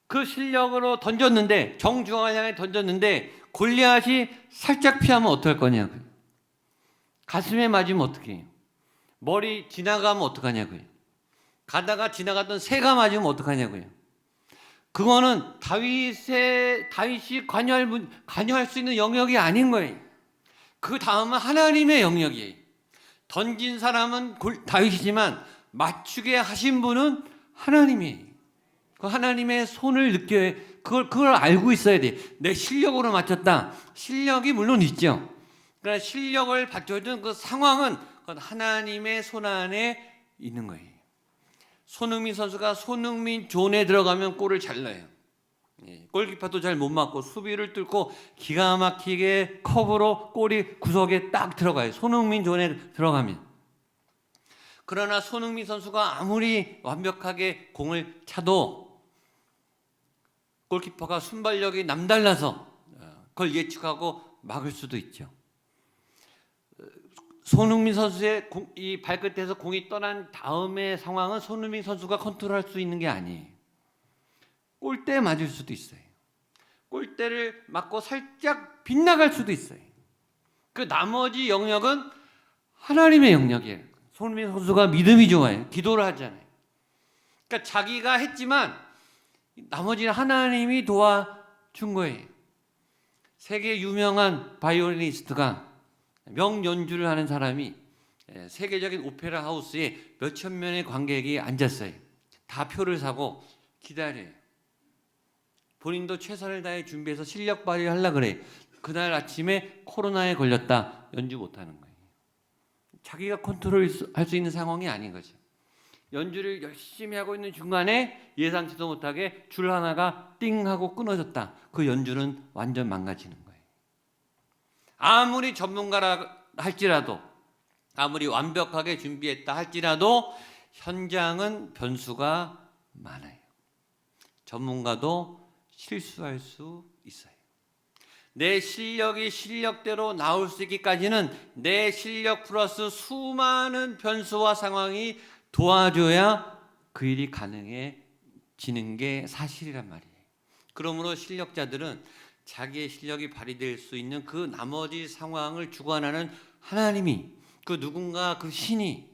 그 실력으로 던졌는데 정중앙을 향해 던졌는데 골리앗이 살짝 피하면 어떡할 거냐고요. 가슴에 맞으면 어떡해요. 머리 지나가면 어떡하냐고요. 가다가 지나갔던 새가 맞으면 어떡하냐고요. 그거는 다윗이 관여할 수 있는 영역이 아닌 거예요. 그 다음은 하나님의 영역이에요. 던진 사람은 다윗이지만 맞추게 하신 분은 하나님이에요. 그 하나님의 손을 느껴야 그걸 알고 있어야 돼. 내 실력으로 맞췄다. 실력이 물론 있죠. 그러나 실력을 받쳐준 그 상황은 그건 하나님의 손 안에 있는 거예요. 손흥민 선수가 손흥민 존에 들어가면 골을 잘 넣어요. 골키퍼도 잘 못 맞고 수비를 뚫고 기가 막히게 컵으로 골이 구석에 딱 들어가요. 손흥민 존에 들어가면. 그러나 손흥민 선수가 아무리 완벽하게 공을 차도 골키퍼가 순발력이 남달라서 그걸 예측하고 막을 수도 있죠. 손흥민 선수의 이 발끝에서 공이 떠난 다음의 상황은 손흥민 선수가 컨트롤할 수 있는 게 아니에요. 골대에 맞을 수도 있어요. 골대를 맞고 살짝 빗나갈 수도 있어요. 그 나머지 영역은 하나님의 영역이에요. 손흥민 선수가 믿음이 좋아요. 기도를 하잖아요. 그러니까 자기가 했지만 나머지는 하나님이 도와준 거예요. 세계 유명한 바이올리니스트가 명연주를 하는 사람이 세계적인 오페라 하우스에 몇천 명의 관객이 앉았어요. 다 표를 사고 기다려요. 본인도 최선을 다해 준비해서 실력 발휘를 하려고 그래. 그날 아침에 코로나에 걸렸다. 연주 못하는 거예요. 자기가 컨트롤할 수 있는 상황이 아닌 거죠. 연주를 열심히 하고 있는 중간에 예상치도 못하게 줄 하나가 띵 하고 끊어졌다. 그 연주는 완전 망가지는 거예요. 아무리 전문가라 할지라도 아무리 완벽하게 준비했다 할지라도 현장은 변수가 많아요. 전문가도 실수할 수 있어요. 내 실력이 실력대로 나올 수 있기까지는 내 실력 플러스 수많은 변수와 상황이 도와줘야 그 일이 가능해지는 게 사실이란 말이에요. 그러므로 실력자들은 자기의 실력이 발휘될 수 있는 그 나머지 상황을 주관하는 하나님이 그 누군가 그 신이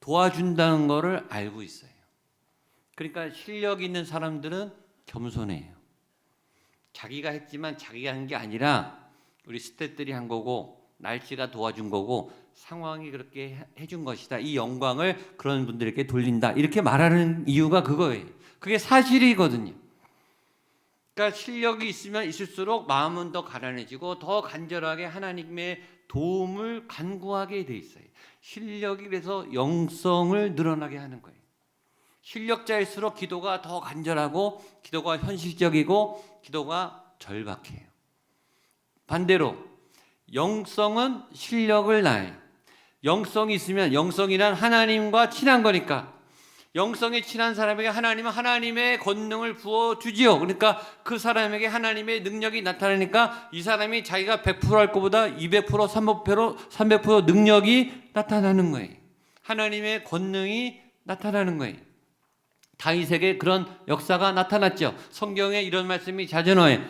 도와준다는 것을 알고 있어요. 그러니까 실력 있는 사람들은 겸손해요. 자기가 했지만 자기가 한 게 아니라 우리 스태프들이 한 거고 날씨가 도와준 거고 상황이 그렇게 해준 것이다. 이 영광을 그런 분들에게 돌린다. 이렇게 말하는 이유가 그거예요. 그게 사실이거든요. 그러니까 실력이 있으면 있을수록 마음은 더 가난해지고 더 간절하게 하나님의 도움을 간구하게 돼 있어요. 실력이 그래서 영성을 늘어나게 하는 거예요. 실력자일수록 기도가 더 간절하고 기도가 현실적이고 기도가 절박해요. 반대로 영성은 실력을 낳아요. 영성이 있으면 영성이란 하나님과 친한 거니까 영성이 친한 사람에게 하나님은 하나님의 권능을 부어주지요. 그러니까 그 사람에게 하나님의 능력이 나타나니까 이 사람이 자기가 100%할 것보다 200%, 300% 능력이 나타나는 거예요. 하나님의 권능이 나타나는 거예요. 다윗에게 그런 역사가 나타났죠. 성경에 이런 말씀이 자주 나와요.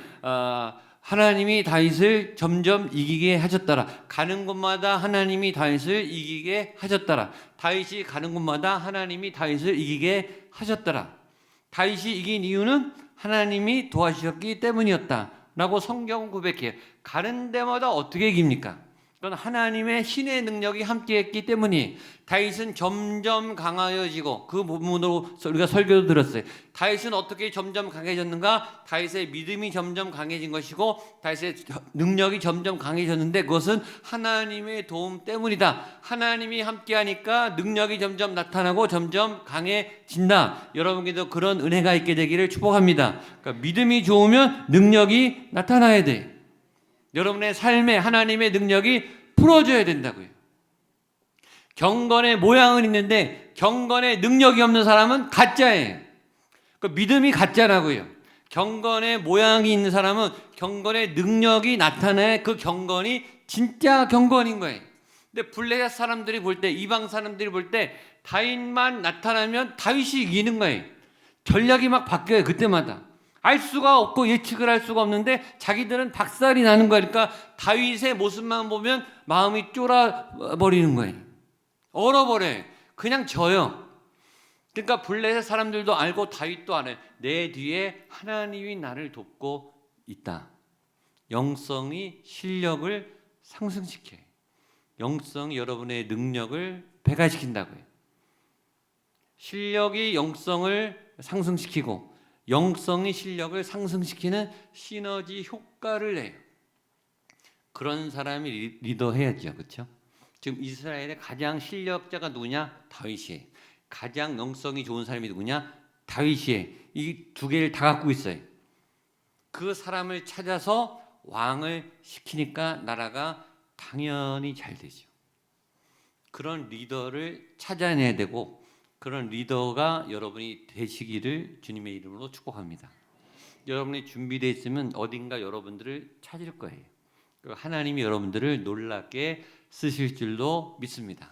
하나님이 다윗을 점점 이기게 하셨더라. 가는 곳마다 하나님이 다윗을 이기게 하셨더라. 다윗이 가는 곳마다 하나님이 다윗을 이기게 하셨더라. 다윗이 이긴 이유는 하나님이 도와주셨기 때문이었다 라고 성경은 고백해요. 가는 데마다 어떻게 이깁니까? 그건 하나님의 신의 능력이 함께했기 때문이. 다윗은 점점 강하여지고, 그 부분으로 우리가 설교도 들었어요. 다윗은 어떻게 점점 강해졌는가? 다윗의 믿음이 점점 강해진 것이고 다윗의 능력이 점점 강해졌는데 그것은 하나님의 도움 때문이다. 하나님이 함께하니까 능력이 점점 나타나고 점점 강해진다. 여러분께도 그런 은혜가 있게 되기를 축복합니다. 그러니까 믿음이 좋으면 능력이 나타나야 돼. 여러분의 삶에 하나님의 능력이 풀어줘야 된다고요. 경건의 모양은 있는데 경건의 능력이 없는 사람은 가짜예요. 그 믿음이 가짜라고요. 경건의 모양이 있는 사람은 경건의 능력이 나타나야 그 경건이 진짜 경건인 거예요. 근데 블레셋 사람들이 볼 때, 이방 사람들이 볼 때 다윗만 나타나면 다윗이 이기는 거예요. 전략이 막 바뀌어요. 그때마다. 알 수가 없고 예측을 할 수가 없는데 자기들은 박살이 나는 거니까 다윗의 모습만 보면 마음이 쫄아버리는 거예요. 얼어버려요. 그냥 져요. 그러니까 블레셋 사람들도 알고 다윗도 알아요. 내 뒤에 하나님이 나를 돕고 있다. 영성이 실력을 상승시켜요. 영성이 여러분의 능력을 배가시킨다고요. 실력이 영성을 상승시키고 영성이 실력을 상승시키는 시너지 효과를 내요. 그런 사람이 리더해야죠. 그렇죠? 지금 이스라엘의 가장 실력자가 누구냐? 다윗이에요. 가장 영성이 좋은 사람이 누구냐? 다윗이에요. 이 두 개를 다 갖고 있어요. 그 사람을 찾아서 왕을 시키니까 나라가 당연히 잘 되죠. 그런 리더를 찾아내야 되고 그런 리더가 여러분이 되시기를 주님의 이름으로 축복합니다. 여러분이 준비되어 있으면 어딘가 여러분들을 찾을 거예요. 하나님이 여러분들을 놀랍게 쓰실 줄로 믿습니다.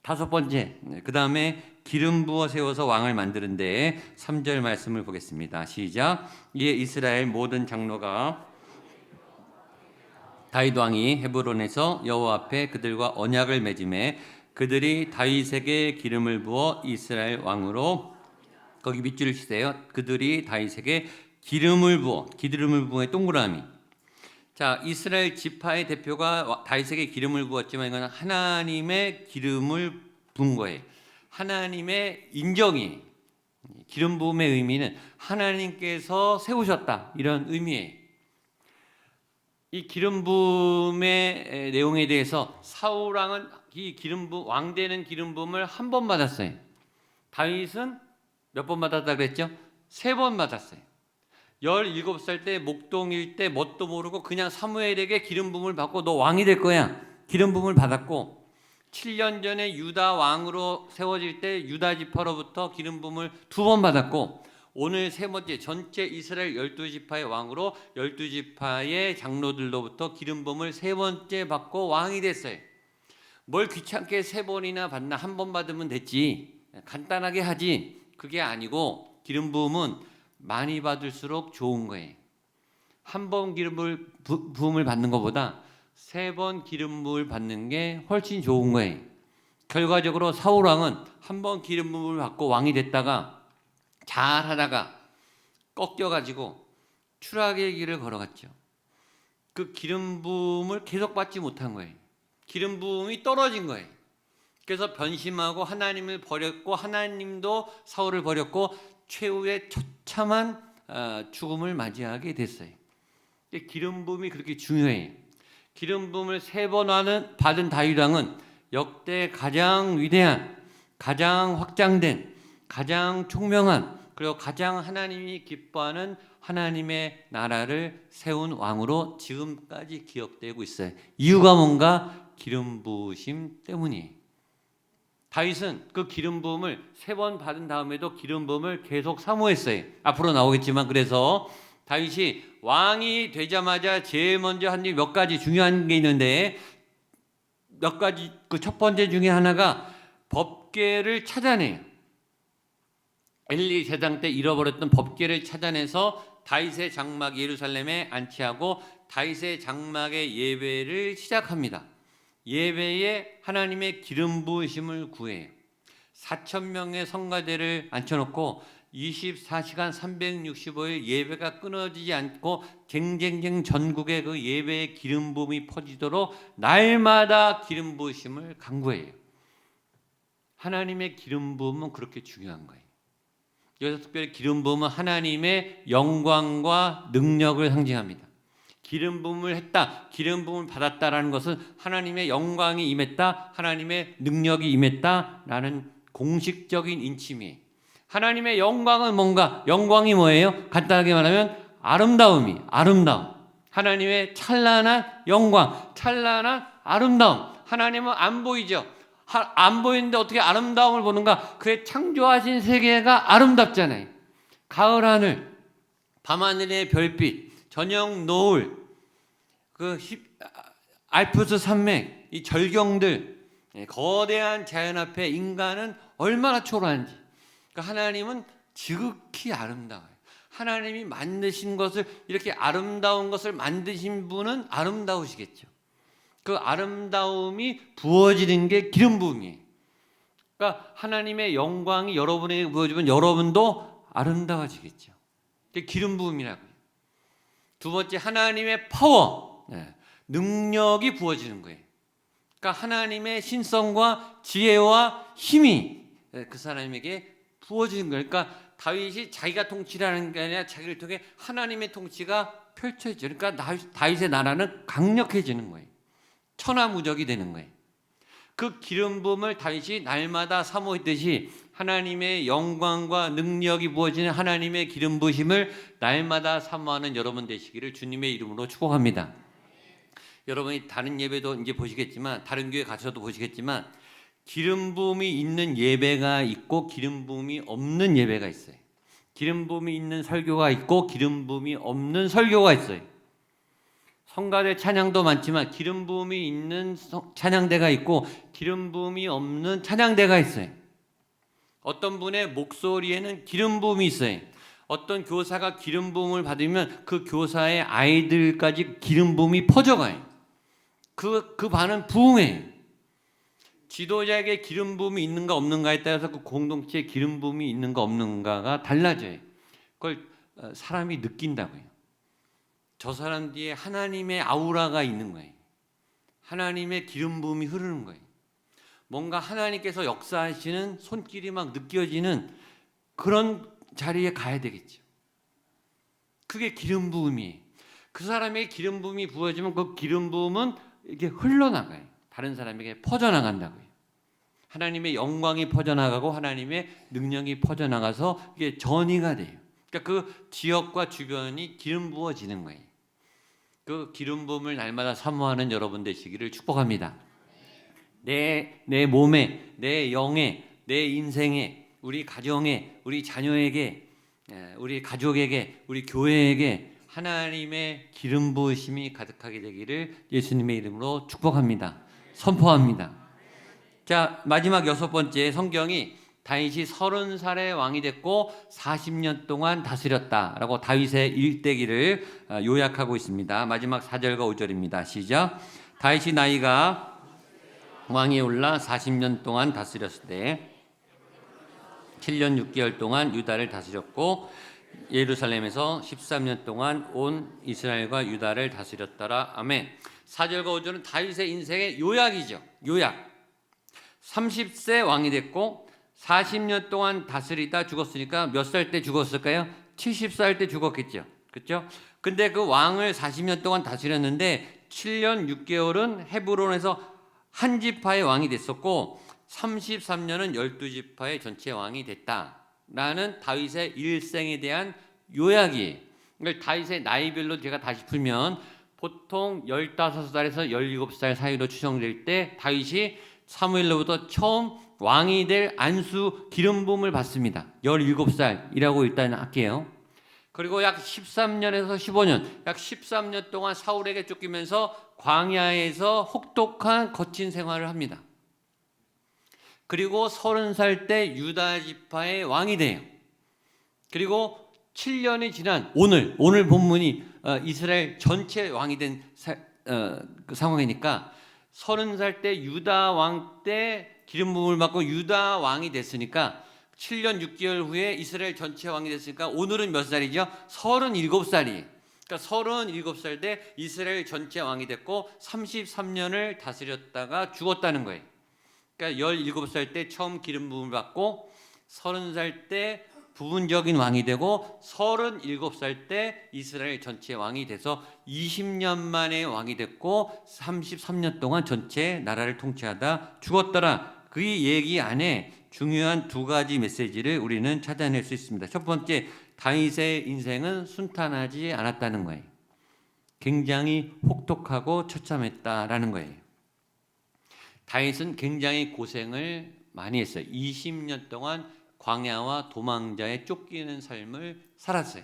다섯 번째, 그 다음에 기름 부어 세워서 왕을 만드는데 3절 말씀을 보겠습니다. 시작. 이에 이스라엘 모든 장로가 다윗 왕이 헤브론에서 여호와 앞에 그들과 언약을 맺음에 그들이 다윗에게 기름을 부어 이스라엘 왕으로, 거기 밑줄을 치세요. 그들이 다윗에게 기름을 부어의 동그라미. 자, 이스라엘 지파의 대표가 다윗에게 기름을 부었지만 이건 하나님의 기름을 부은 거예요. 하나님의 인정이. 기름 부음의 의미는 하나님께서 세우셨다 이런 의미예요. 이 기름 부음의 내용에 대해서 사울 왕은 이 기름 부음, 왕 되는 기름 부음을 한 번 받았어요. 다윗은 몇 번 받았다 그랬죠? 3번 받았어요. 17살 때 목동일 때 뭣도 모르고 그냥 사무엘에게 기름 부음을 받고 너 왕이 될 거야. 기름 부음을 받았고 7년 전에 유다 왕으로 세워질 때 유다 지파로부터 기름 부음을 2번 받았고 오늘 세 번째 전체 이스라엘 12지파의 왕으로 12지파의 장로들로부터 기름 부음을 3번째 받고 왕이 됐어요. 뭘 귀찮게 3번이나 받나, 한 번 받으면 됐지. 간단하게 하지. 그게 아니고 기름 부음은 많이 받을수록 좋은 거예요. 한 번 기름을 부음을 받는 것보다 3번 기름 부음을 받는 게 훨씬 좋은 거예요. 결과적으로 사울 왕은 한 번 기름 부음을 받고 왕이 됐다가 잘하다가 꺾여가지고 추락의 길을 걸어갔죠. 그 기름 부음을 계속 받지 못한 거예요. 기름 부음이 떨어진 거예요. 그래서 변심하고 하나님을 버렸고 하나님도 사울을 버렸고 최후의 처참한 죽음을 맞이하게 됐어요. 기름 부음이 그렇게 중요해요. 기름 부음을 3번 받은 다윗 왕은 역대 가장 위대한, 가장 확장된, 가장 총명한, 그리고 가장 하나님이 기뻐하는 하나님의 나라를 세운 왕으로 지금까지 기억되고 있어요. 이유가 뭔가? 기름 부으심 때문이에요. 다윗은 그 기름 부음을 3번 받은 다음에도 기름 부음을 계속 사모했어요. 앞으로 나오겠지만, 그래서 다윗이 왕이 되자마자 제일 먼저 한 일 몇 가지 중요한 게 있는데, 몇 가지, 그 첫 번째 중에 하나가 법궤를 찾아내요. 엘리 제당 때 잃어버렸던 법궤를 찾아내서 다윗의 장막 예루살렘에 안치하고 다윗의 장막의 예배를 시작합니다. 예배에 하나님의 기름 부으심을 구해요. 4,000명의 성가대를 앉혀놓고 24시간 365일 예배가 끊어지지 않고 쟁쟁쟁 전국에 그 예배의 기름 부음이 퍼지도록 날마다 기름 부으심을 간구해요. 하나님의 기름 부음은 그렇게 중요한 거예요. 여기서 특별히 기름 부음은 하나님의 영광과 능력을 상징합니다. 기름 부음을 했다, 기름 부음을 받았다라는 것은 하나님의 영광이 임했다, 하나님의 능력이 임했다라는 공식적인 인침이에요. 하나님의 영광은 뭔가? 영광이 뭐예요? 간단하게 말하면 아름다움. 하나님의 찬란한 영광, 찬란한 아름다움. 하나님은 안 보이죠. 안 보이는데 어떻게 아름다움을 보는가? 그의 창조하신 세계가 아름답잖아요. 가을 하늘, 밤하늘의 별빛, 저녁 노을, 알프스 산맥, 이 절경들, 거대한 자연 앞에 인간은 얼마나 초라한지. 그러니까 하나님은 지극히 아름다워요. 하나님이 만드신 것을, 이렇게 아름다운 것을 만드신 분은 아름다우시겠죠. 그 아름다움이 부어지는 게 기름 부음이에요. 그러니까 하나님의 영광이 여러분에게 부어지면 여러분도 아름다워지겠죠. 그게 기름 부음이라고요. 두 번째, 하나님의 파워, 능력이 부어지는 거예요. 그러니까 하나님의 신성과 지혜와 힘이 그 사람에게 부어지는 거예요. 그러니까 다윗이 자기가 통치라는 게 아니라 자기를 통해 하나님의 통치가 펼쳐지죠. 그러니까 다윗의 나라는 강력해지는 거예요. 천하무적이 되는 거예요. 그 기름 부음을 다윗이 날마다 사모했듯이 하나님의 영광과 능력이 부어지는 하나님의 기름 부으심을 날마다 사모하는 여러분 되시기를 주님의 이름으로 축복합니다. 여러분이 다른 예배도 이제 보시겠지만, 다른 교회 가셔도 보시겠지만, 기름 부음이 있는 예배가 있고 기름 부음이 없는 예배가 있어요. 기름 부음이 있는 설교가 있고 기름 부음이 없는 설교가 있어요. 성가대 찬양도 많지만 기름 부음이 있는 찬양대가 있고 기름 부음이 없는 찬양대가 있어요. 어떤 분의 목소리에는 기름 부음이 있어요. 어떤 교사가 기름 부음을 받으면 그 교사의 아이들까지 기름 부음이 퍼져가요. 그 반은 부흥이에요. 지도자에게 기름 부음이 있는가 없는가에 따라서 그 공동체에 기름 부음이 있는가 없는가가 달라져요. 그걸 사람이 느낀다고요. 저 사람 뒤에 하나님의 아우라가 있는 거예요. 하나님의 기름 부음이 흐르는 거예요. 뭔가 하나님께서 역사하시는 손길이 막 느껴지는 그런 자리에 가야 되겠죠. 그게 기름 부음이에요. 그 사람에게 기름 부음이 부어지면 그 기름 부음은 이렇게 흘러나가요. 다른 사람에게 퍼져나간다고요. 하나님의 영광이 퍼져나가고 하나님의 능력이 퍼져나가서 이게 전이가 돼요. 그러니까 그 지역과 주변이 기름 부어지는 거예요. 그 기름 부음을 날마다 사모하는 여러분 되시기를 축복합니다. 내 몸에, 내 영에, 내 인생에, 우리 가정에, 우리 자녀에게, 우리 가족에게, 우리 교회에게 하나님의 기름 부으심이 가득하게 되기를 예수님의 이름으로 축복합니다. 선포합니다. 자, 마지막 6번째, 성경이 다윗이 30살의 왕이 됐고 40년 동안 다스렸다라고 다윗의 일대기를 요약하고 있습니다. 마지막 4절과 5절입니다. 시작. 다윗이 나이가 왕위에 올라 40년 동안 다스렸을 때 7년 6개월 동안 유다를 다스렸고 예루살렘에서 13년 동안 온 이스라엘과 유다를 다스렸더라. 아멘. 4절과 5절은 다윗의 인생의 요약이죠. 요약. 30세 왕이 됐고 40년 동안 다스리다 죽었으니까 몇 살 때 죽었을까요? 70살 때 죽었겠죠. 그렇죠? 근데 그 왕을 40년 동안 다스렸는데 7년 6개월은 헤브론에서 한 지파의 왕이 됐었고 33년은 12지파의 전체 왕이 됐다라는 다윗의 일생에 대한 요약이에요. 그러니까 다윗의 나이별로 제가 다시 풀면 보통 15살에서 17살 사이로 추정될 때 다윗이 사무엘로부터 처음 왕이 될 안수 기름 부음을 받습니다. 17살이라고 일단 할게요. 그리고 약 13년에서 15년, 약 13년 동안 사울에게 쫓기면서 광야에서 혹독한 거친 생활을 합니다. 그리고 30살 때 유다 지파의 왕이 돼요. 그리고 7년이 지난 오늘 본문이 이스라엘 전체 왕이 된 그 상황이니까 30살 때 유다 왕 때 기름 부음을 받고 유다 왕이 됐으니까 7년 6개월 후에 이스라엘 전체 왕이 됐으니까 오늘은 몇 살이죠? 37살이에요. 그러니까 37살 때 이스라엘 전체 왕이 됐고 33년을 다스렸다가 죽었다는 거예요. 그러니까 17살 때 처음 기름 부음을 받고 30살 때 부분적인 왕이 되고 37살 때 이스라엘 전체 왕이 돼서 20년 만에 왕이 됐고 33년 동안 전체 나라를 통치하다 죽었더라. 그 얘기 안에 중요한 두 가지 메시지를 우리는 찾아낼 수 있습니다. 첫 번째, 다윗의 인생은 순탄하지 않았다는 거예요. 굉장히 혹독하고 처참했다라는 거예요. 다윗은 굉장히 고생을 많이 했어요. 20년 동안 광야와 도망자에 쫓기는 삶을 살았어요.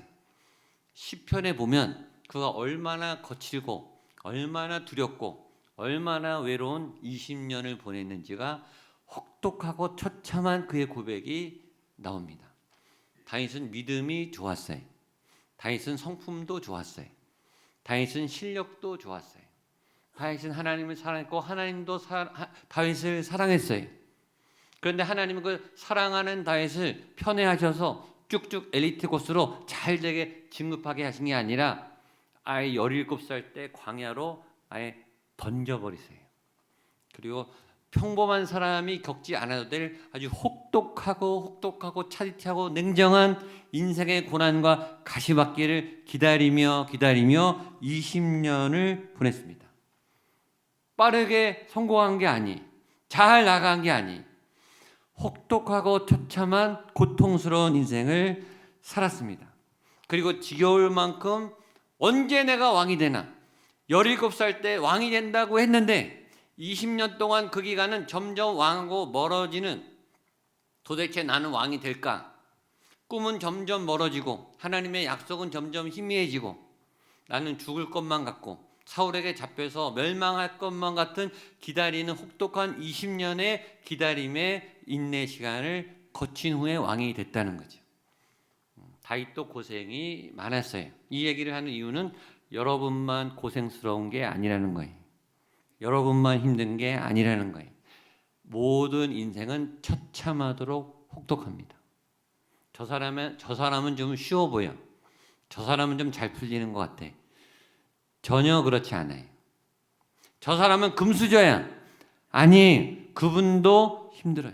시편에 보면 그가 얼마나 거칠고 얼마나 두렵고 얼마나 외로운 20년을 보냈는지가 혹독하고 처참한 그의 고백이 나옵니다. 다윗은 믿음이 좋았어요. 다윗은 성품도 좋았어요. 다윗은 실력도 좋았어요. 다윗은 하나님을 사랑했고 하나님도 다윗을 사랑했어요. 그런데 하나님은 그 사랑하는 다윗을 편애하셔서 쭉쭉 엘리트 코스로 잘 되게 진급하게 하신 게 아니라 아예 17살 때 광야로 아예 던져버리세요. 그리고 평범한 사람이 겪지 않아도 될 아주 혹독하고 차디하고 냉정한 인생의 고난과 가시밭길을 기다리며 20년을 보냈습니다. 빠르게 성공한 게 아니, 잘 나간 게 아니, 혹독하고 처참한 고통스러운 인생을 살았습니다. 그리고 지겨울 만큼 언제 내가 왕이 되나, 17살 때 왕이 된다고 했는데 20년 동안 그 기간은 점점 왕하고 멀어지는, 도대체 나는 왕이 될까? 꿈은 점점 멀어지고 하나님의 약속은 점점 희미해지고 나는 죽을 것만 같고 사울에게 잡혀서 멸망할 것만 같은 기다리는 혹독한 20년의 기다림의 인내 시간을 거친 후에 왕이 됐다는 거죠. 다윗도 고생이 많았어요. 이 얘기를 하는 이유는 여러분만 고생스러운 게 아니라는 거예요. 여러분만 힘든 게 아니라는 거예요. 모든 인생은 처참하도록 혹독합니다. 저 사람은 좀 쉬워 보여. 저 사람은 좀 잘 풀리는 것 같아. 전혀 그렇지 않아요. 저 사람은 금수저야. 아니, 그분도 힘들어요.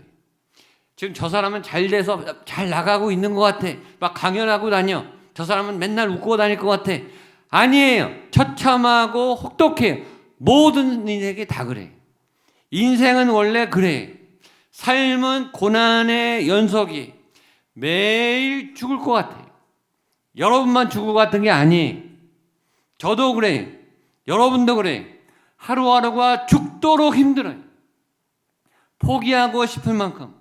지금 저 사람은 잘 돼서 잘 나가고 있는 것 같아. 막 강연하고 다녀. 저 사람은 맨날 웃고 다닐 것 같아. 아니에요. 처참하고 혹독해요. 모든 인생이 다 그래요. 인생은 원래 그래요. 삶은 고난의 연속이 매일 죽을 것 같아요. 여러분만 죽을 것 같은 게 아니에요. 저도 그래요. 여러분도 그래요. 하루하루가 죽도록 힘들어요. 포기하고 싶을 만큼,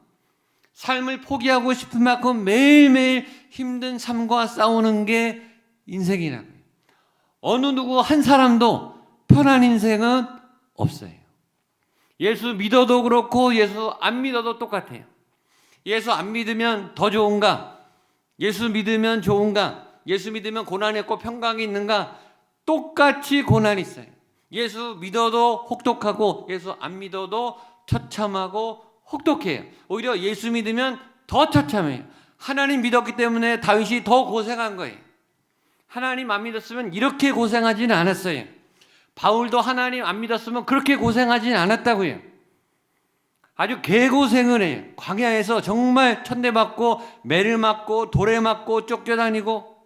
삶을 포기하고 싶을 만큼 매일매일 힘든 삶과 싸우는 게 인생이라고요. 어느 누구 한 사람도 편한 인생은 없어요. 예수 믿어도 그렇고 예수 안 믿어도 똑같아요. 예수 안 믿으면 더 좋은가? 예수 믿으면 좋은가? 예수 믿으면 고난이 없고 평강이 있는가? 똑같이 고난이 있어요. 예수 믿어도 혹독하고 예수 안 믿어도 처참하고 혹독해요. 오히려 예수 믿으면 더 처참해요. 하나님 믿었기 때문에 다윗이 더 고생한 거예요. 하나님 안 믿었으면 이렇게 고생하지는 않았어요. 바울도 하나님 안 믿었으면 그렇게 고생하지는 않았다고요. 아주 개고생을 해요. 광야에서 정말 천대받고 매를 맞고 돌에 맞고 쫓겨다니고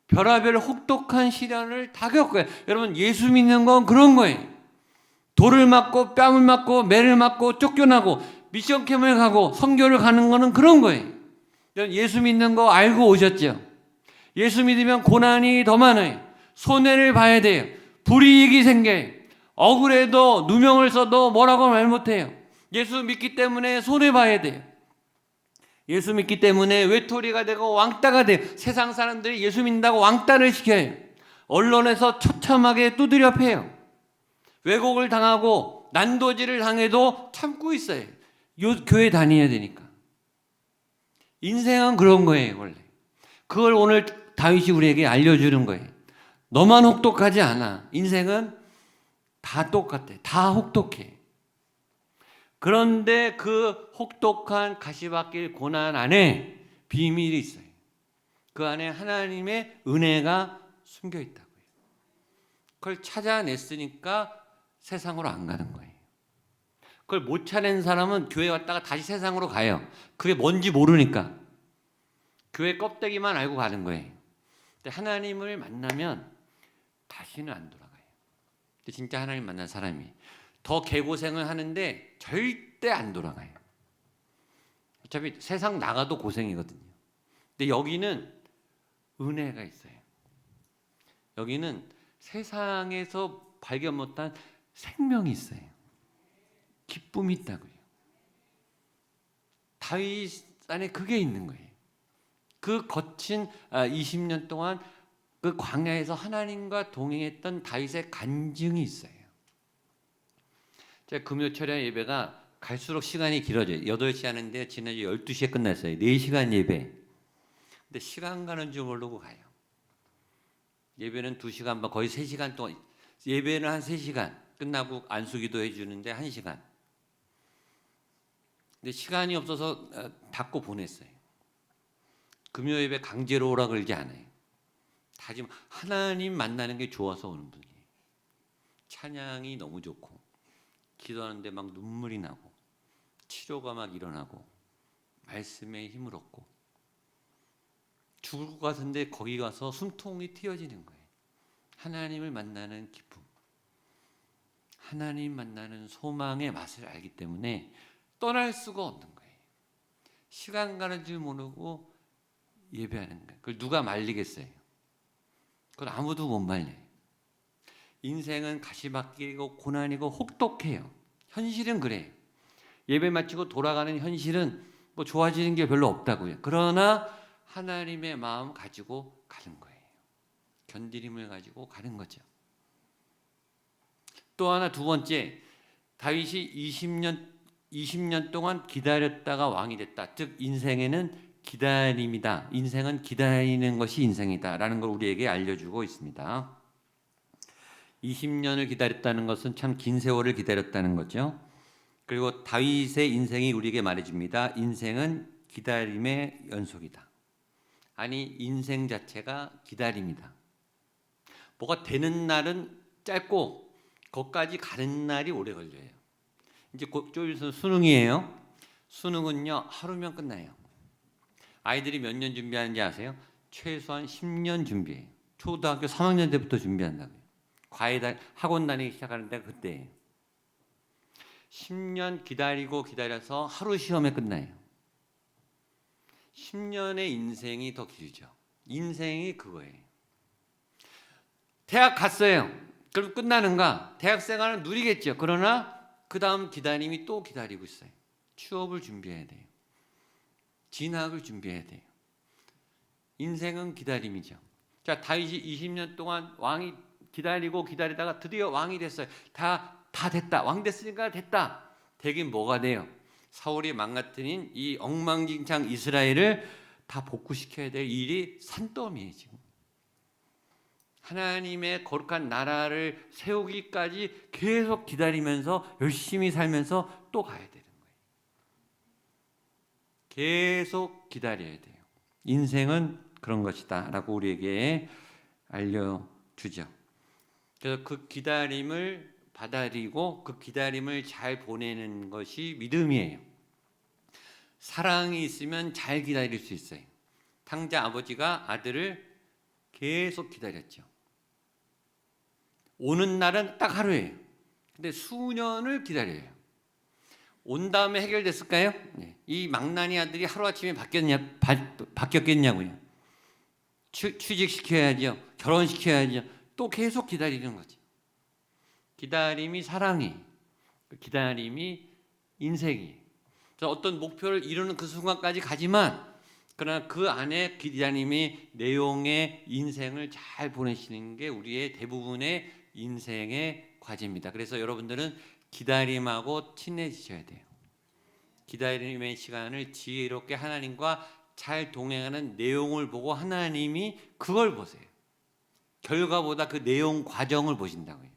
별하별 혹독한 시련을 다 겪어요. 여러분, 예수 믿는 건 그런 거예요. 돌을 맞고 뺨을 맞고 매를 맞고 쫓겨나고 미션 캠을 가고 선교를 가는 거는 그런 거예요. 예수 믿는 거 알고 오셨죠? 예수 믿으면 고난이 더 많아요. 손해를 봐야 돼요. 불이익이 생겨요. 억울해도 누명을 써도 뭐라고 말 못해요. 예수 믿기 때문에 손해봐야 돼요. 예수 믿기 때문에 외톨이가 되고 왕따가 돼요. 세상 사람들이 예수 믿는다고 왕따를 시켜요. 언론에서 처참하게 두드려 패요. 왜곡을 당하고 난도질을 당해도 참고 있어요. 교회 다녀야 되니까. 인생은 그런 거예요, 원래. 그걸 오늘 다윗이 우리에게 알려주는 거예요. 너만 혹독하지 않아. 인생은 다 똑같아. 다 혹독해. 그런데 그 혹독한 가시밭길 고난 안에 비밀이 있어요. 그 안에 하나님의 은혜가 숨겨 있다고요. 그걸 찾아냈으니까 세상으로 안 가는 거예요. 그걸 못 찾아낸 사람은 교회 왔다가 다시 세상으로 가요. 그게 뭔지 모르니까. 교회 껍데기만 알고 가는 거예요. 근데 하나님을 만나면 다시는 안 돌아가요. 근데 진짜 하나님 만난 사람이 더 개고생을 하는데 절대 안 돌아가요. 어차피 세상 나가도 고생이거든요. 근데 여기는 은혜가 있어요. 여기는 세상에서 발견 못한 생명이 있어요. 기쁨이 있다고요. 다윗 안에 그게 있는 거예요. 그 거친 20년 동안 그 광야에서 하나님과 동행했던 다윗의 간증이 있어요. 제가 금요철야 예배가 갈수록 시간이 길어져요. 8시 하는데 지난주 12시에 끝났어요. 4시간 예배. 근데 시간 가는 줄 모르고 가요. 예배는 2시간 반, 거의 3시간 동안. 예배는 한 3시간. 끝나고 안수기도 해주는데 1시간. 근데 시간이 없어서 닫고 보냈어요. 금요 예배 강제로 오라 그러지 않아요. 다짐 하나님 만나는 게 좋아서 오는 분이에요. 찬양이 너무 좋고 기도하는데 막 눈물이 나고 치료가 막 일어나고 말씀에 힘을 얻고 죽을 것 같은데 거기 가서 숨통이 트여지는 거예요. 하나님을 만나는 기쁨, 하나님 만나는 소망의 맛을 알기 때문에 떠날 수가 없는 거예요. 시간 가는 줄 모르고 예배하는 거예요. 그걸 누가 말리겠어요? 그걸 아무도 못 말려요. 인생은 가시밭길이고 고난이고 혹독해요. 현실은 그래요. 예배 마치고 돌아가는 현실은 뭐 좋아지는 게 별로 없다고요. 그러나 하나님의 마음 가지고 가는 거예요. 견디림을 가지고 가는 거죠. 또 하나 두 번째, 다윗이 20년 동안 기다렸다가 왕이 됐다. 즉 인생에는 기다림이다. 인생은 기다리는 것이 인생이다라는 걸 우리에게 알려주고 있습니다. 20년을 기다렸다는 것은 참 긴 세월을 기다렸다는 거죠. 그리고 다윗의 인생이 우리에게 말해줍니다. 인생은 기다림의 연속이다. 아니 인생 자체가 기다림이다. 뭐가 되는 날은 짧고 거기까지 가는 날이 오래 걸려요. 이제 곧 좀 있으면 수능이에요. 수능은요 하루면 끝나요. 아이들이 몇 년 준비하는지 아세요? 최소한 10년 준비해요. 초등학교 3학년 때부터 준비한다고요. 과외 학원 다니기 시작하는 데가 그때예요. 10년 기다려서 하루 시험에 끝나요. 10년의 인생이 더 길죠. 인생이 그거예요. 대학 갔어요. 그럼 끝나는가? 대학 생활은 누리겠죠. 그러나 그 다음 기다림이 또 기다리고 있어요. 취업을 준비해야 돼요. 진학을 준비해야 돼요. 인생은 기다림이죠. 자, 다윗이 20년 동안 왕이 기다리다가 드디어 왕이 됐어요. 다 됐다. 왕 됐으니까 됐다. 되긴 뭐가 돼요? 사울이 망가뜨린 이 엉망진창 이스라엘을 다 복구시켜야 될 일이 산더미예요, 지금. 하나님의 거룩한 나라를 세우기까지 계속 기다리면서 열심히 살면서 또 가야 되는 거예요. 계속 기다려야 돼요. 인생은 그런 것이다 라고 우리에게 알려주죠. 그래서 그 기다림을 받아들이고 그 기다림을 잘 보내는 것이 믿음이에요. 사랑이 있으면 잘 기다릴 수 있어요. 탕자 아버지가 아들을 계속 기다렸죠. 오는 날은 딱 하루예요. 근데 수년을 기다려요. 온 다음에 해결됐을까요? 네. 이 망나니 아들이 하루아침에 바뀌었겠냐고요. 취직시켜야죠. 결혼시켜야죠. 또 계속 기다리는 거죠. 기다림이 사랑이, 기다림이 인생이. 어떤 목표를 이루는 그 순간까지 가지만 그러나 그 안에 기다림의 내용의 인생을 잘 보내시는 게 우리의 대부분의 인생의 과제입니다. 그래서 여러분들은 기다림하고 친해지셔야 돼요. 기다림의 시간을 지혜롭게 하나님과 잘 동행하는 내용을 보고 하나님이 그걸 보세요. 결과보다 그 내용 과정을 보신다고요.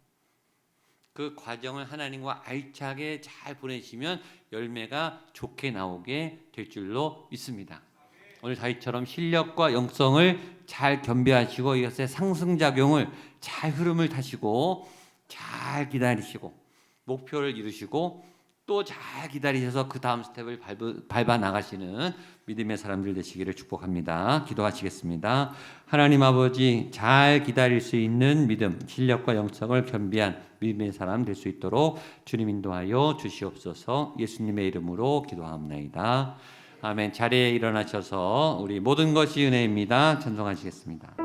그 과정을 하나님과 알차게 잘 보내시면 열매가 좋게 나오게 될 줄로 믿습니다. 오늘 다윗처럼 실력과 영성을 잘 겸비하시고 이것의 상승작용을 잘 흐름을 타시고 잘 기다리시고 목표를 이루시고 또 잘 기다리셔서 그 다음 스텝을 밟아 나가시는 믿음의 사람들 되시기를 축복합니다. 기도하시겠습니다. 하나님 아버지, 잘 기다릴 수 있는 믿음, 실력과 영성을 겸비한 믿음의 사람 될 수 있도록 주님 인도하여 주시옵소서. 예수님의 이름으로 기도합나이다. 아멘. 자리에 일어나셔서 우리 모든 것이 은혜입니다. 찬송하시겠습니다.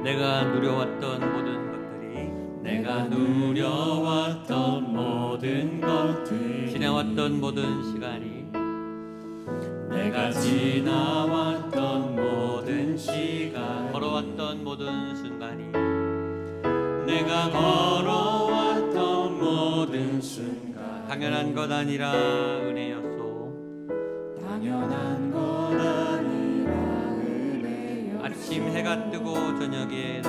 내가 누려왔던 모든 것들이 내가 누려왔던 모든 것들이 지나왔던 모든 시간이 내가 지나왔던 모든 시간 걸어왔던 모든 순간이 내가 걸어왔던 모든 순간 당연한 것 아니라 은혜였소. 당연한 것 아니라 은혜였소. 아침 해가 뜨고 저녁에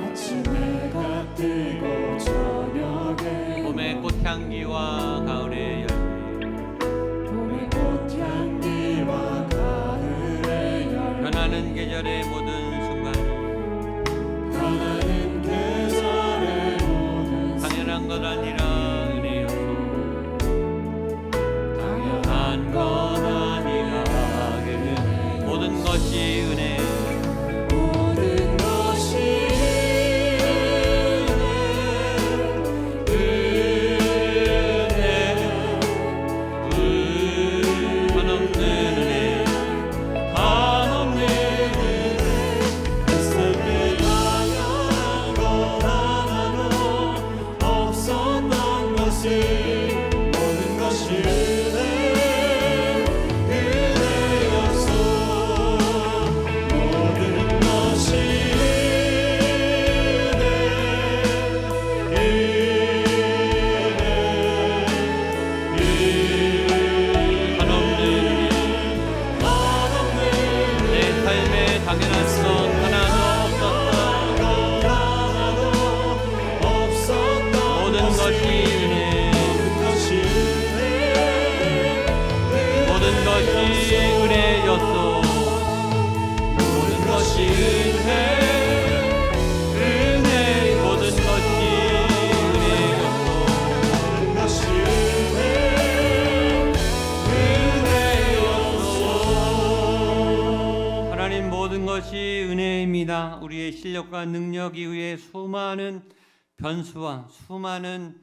아침 해가 뜨고 저녁에 봄의 꽃향기와 가을의 열매 봄의 꽃향기와 가을의 열매 변하는 계절의 모든 순간 변하는 계절의 모든 당연한 것 아니라 은혜였소. 당연한 것 아니라 은혜 모든 것이 은혜 모든 것이 한없는 은혜 한없는 은혜 세상에 당연한 것 하나도 없었던 것이 모든 것이 은혜였소. 모든 것이 내 삶에 당연한 것 하나도 없었던 모든 것이 은혜 모든 것이 은혜였소. 모든 것이 은혜 모든 것이 은혜였소. 하나님 모든 것이 은혜입니다. 우리의 실력과 능력 이후에 수많은 변수와 수많은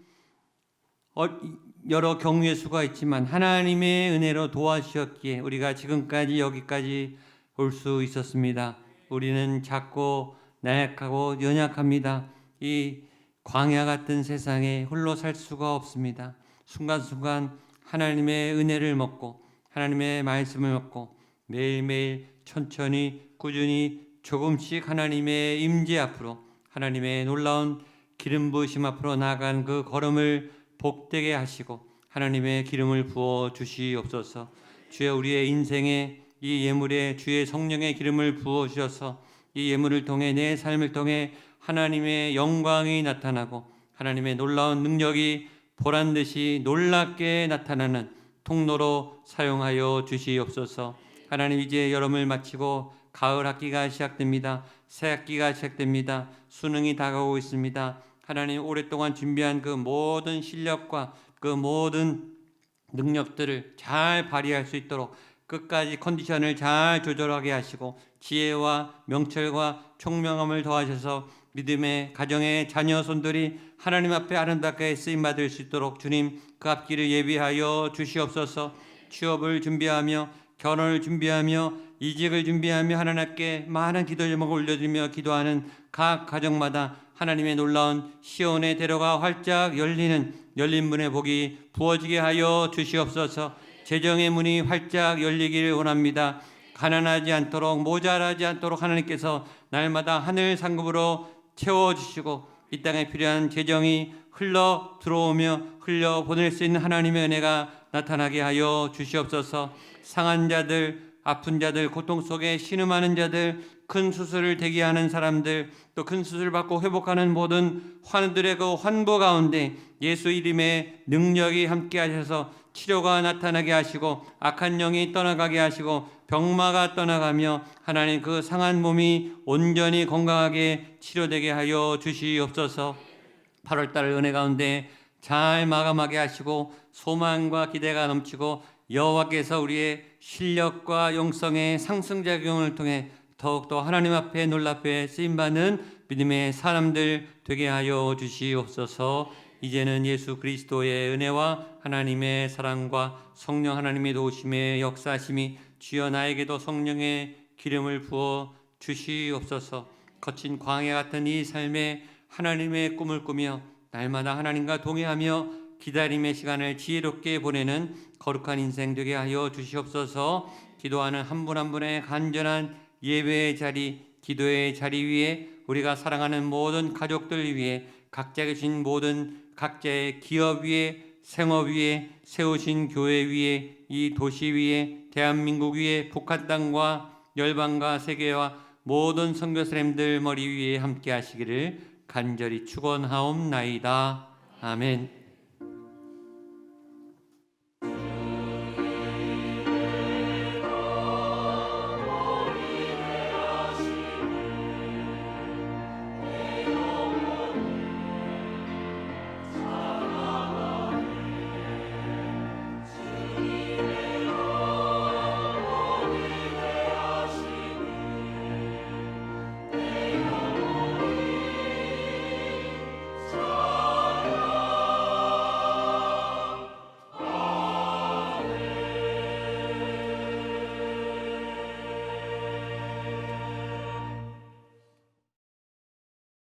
여러 경우의 수가 있지만 하나님의 은혜로 도와주셨기에 우리가 지금까지 여기까지 올 수 있었습니다. 우리는 작고 나약하고 연약합니다. 이 광야 같은 세상에 홀로 살 수가 없습니다. 순간순간 하나님의 은혜를 먹고 하나님의 말씀을 먹고 매일매일 천천히 꾸준히 조금씩 하나님의 임재 앞으로 하나님의 놀라운 기름 부으심 앞으로 나아간 그 걸음을 복되게 하시고 하나님의 기름을 부어 주시옵소서. 주여 우리의 인생에 이 예물에 주의 성령의 기름을 부어 주셔서 이 예물을 통해 내 삶을 통해 하나님의 영광이 나타나고 하나님의 놀라운 능력이 보란듯이 놀랍게 나타나는 통로로 사용하여 주시옵소서. 하나님 이제 여름을 마치고 가을 학기가 시작됩니다. 새 학기가 시작됩니다. 수능이 다가오고 있습니다. 하나님 오랫동안 준비한 그 모든 실력과 그 모든 능력들을 잘 발휘할 수 있도록 끝까지 컨디션을 잘 조절하게 하시고 지혜와 명철과 총명함을 더하셔서 믿음의 가정의 자녀 손들이 하나님 앞에 아름답게 쓰임받을 수 있도록 주님 그 앞길을 예비하여 주시옵소서. 취업을 준비하며 결혼을 준비하며 이직을 준비하며 하나님께 많은 기도 제목을 올려드리며 기도하는 각 가정마다 하나님의 놀라운 시온의 대로가 활짝 열린 문의 복이 부어지게 하여 주시옵소서. 재정의 문이 활짝 열리기를 원합니다. 가난하지 않도록 모자라지 않도록 하나님께서 날마다 하늘 상급으로 채워주시고 이 땅에 필요한 재정이 흘러 들어오며 흘려 보낼 수 있는 하나님의 은혜가 나타나게 하여 주시옵소서. 상한 자들, 아픈 자들, 고통 속에 신음하는 자들, 큰 수술을 대기하는 사람들, 또 큰 수술 받고 회복하는 모든 환우들의 그 환부 가운데 예수 이름의 능력이 함께 하셔서 치료가 나타나게 하시고 악한 영이 떠나가게 하시고 병마가 떠나가며 하나님 그 상한 몸이 온전히 건강하게 치료되게 하여 주시옵소서. 8월달 은혜 가운데 잘 마감하게 하시고 소망과 기대가 넘치고 여호와께서 우리의 실력과 영성의 상승작용을 통해 더욱더 하나님 앞에 놀랍게 쓰임받는 믿음의 사람들 되게 하여 주시옵소서. 이제는 예수 그리스도의 은혜와 하나님의 사랑과 성령 하나님의 도우심의 역사심이 주여 나에게도 성령의 기름을 부어 주시옵소서. 거친 광야 같은 이 삶에 하나님의 꿈을 꾸며 날마다 하나님과 동행하며 기다림의 시간을 지혜롭게 보내는 거룩한 인생 되게 하여 주시옵소서. 기도하는 한 분 한 분의 간절한 예배의 자리, 기도의 자리 위에 우리가 사랑하는 모든 가족들 위에 각자에게 주신 모든 각자의 기업 위에 생업 위에 세우신 교회 위에 이 도시 위에 대한민국 위에 북한 땅과 열방과 세계와 모든 선교사님들 머리 위에 함께 하시기를 간절히 축원하옵나이다. 아멘.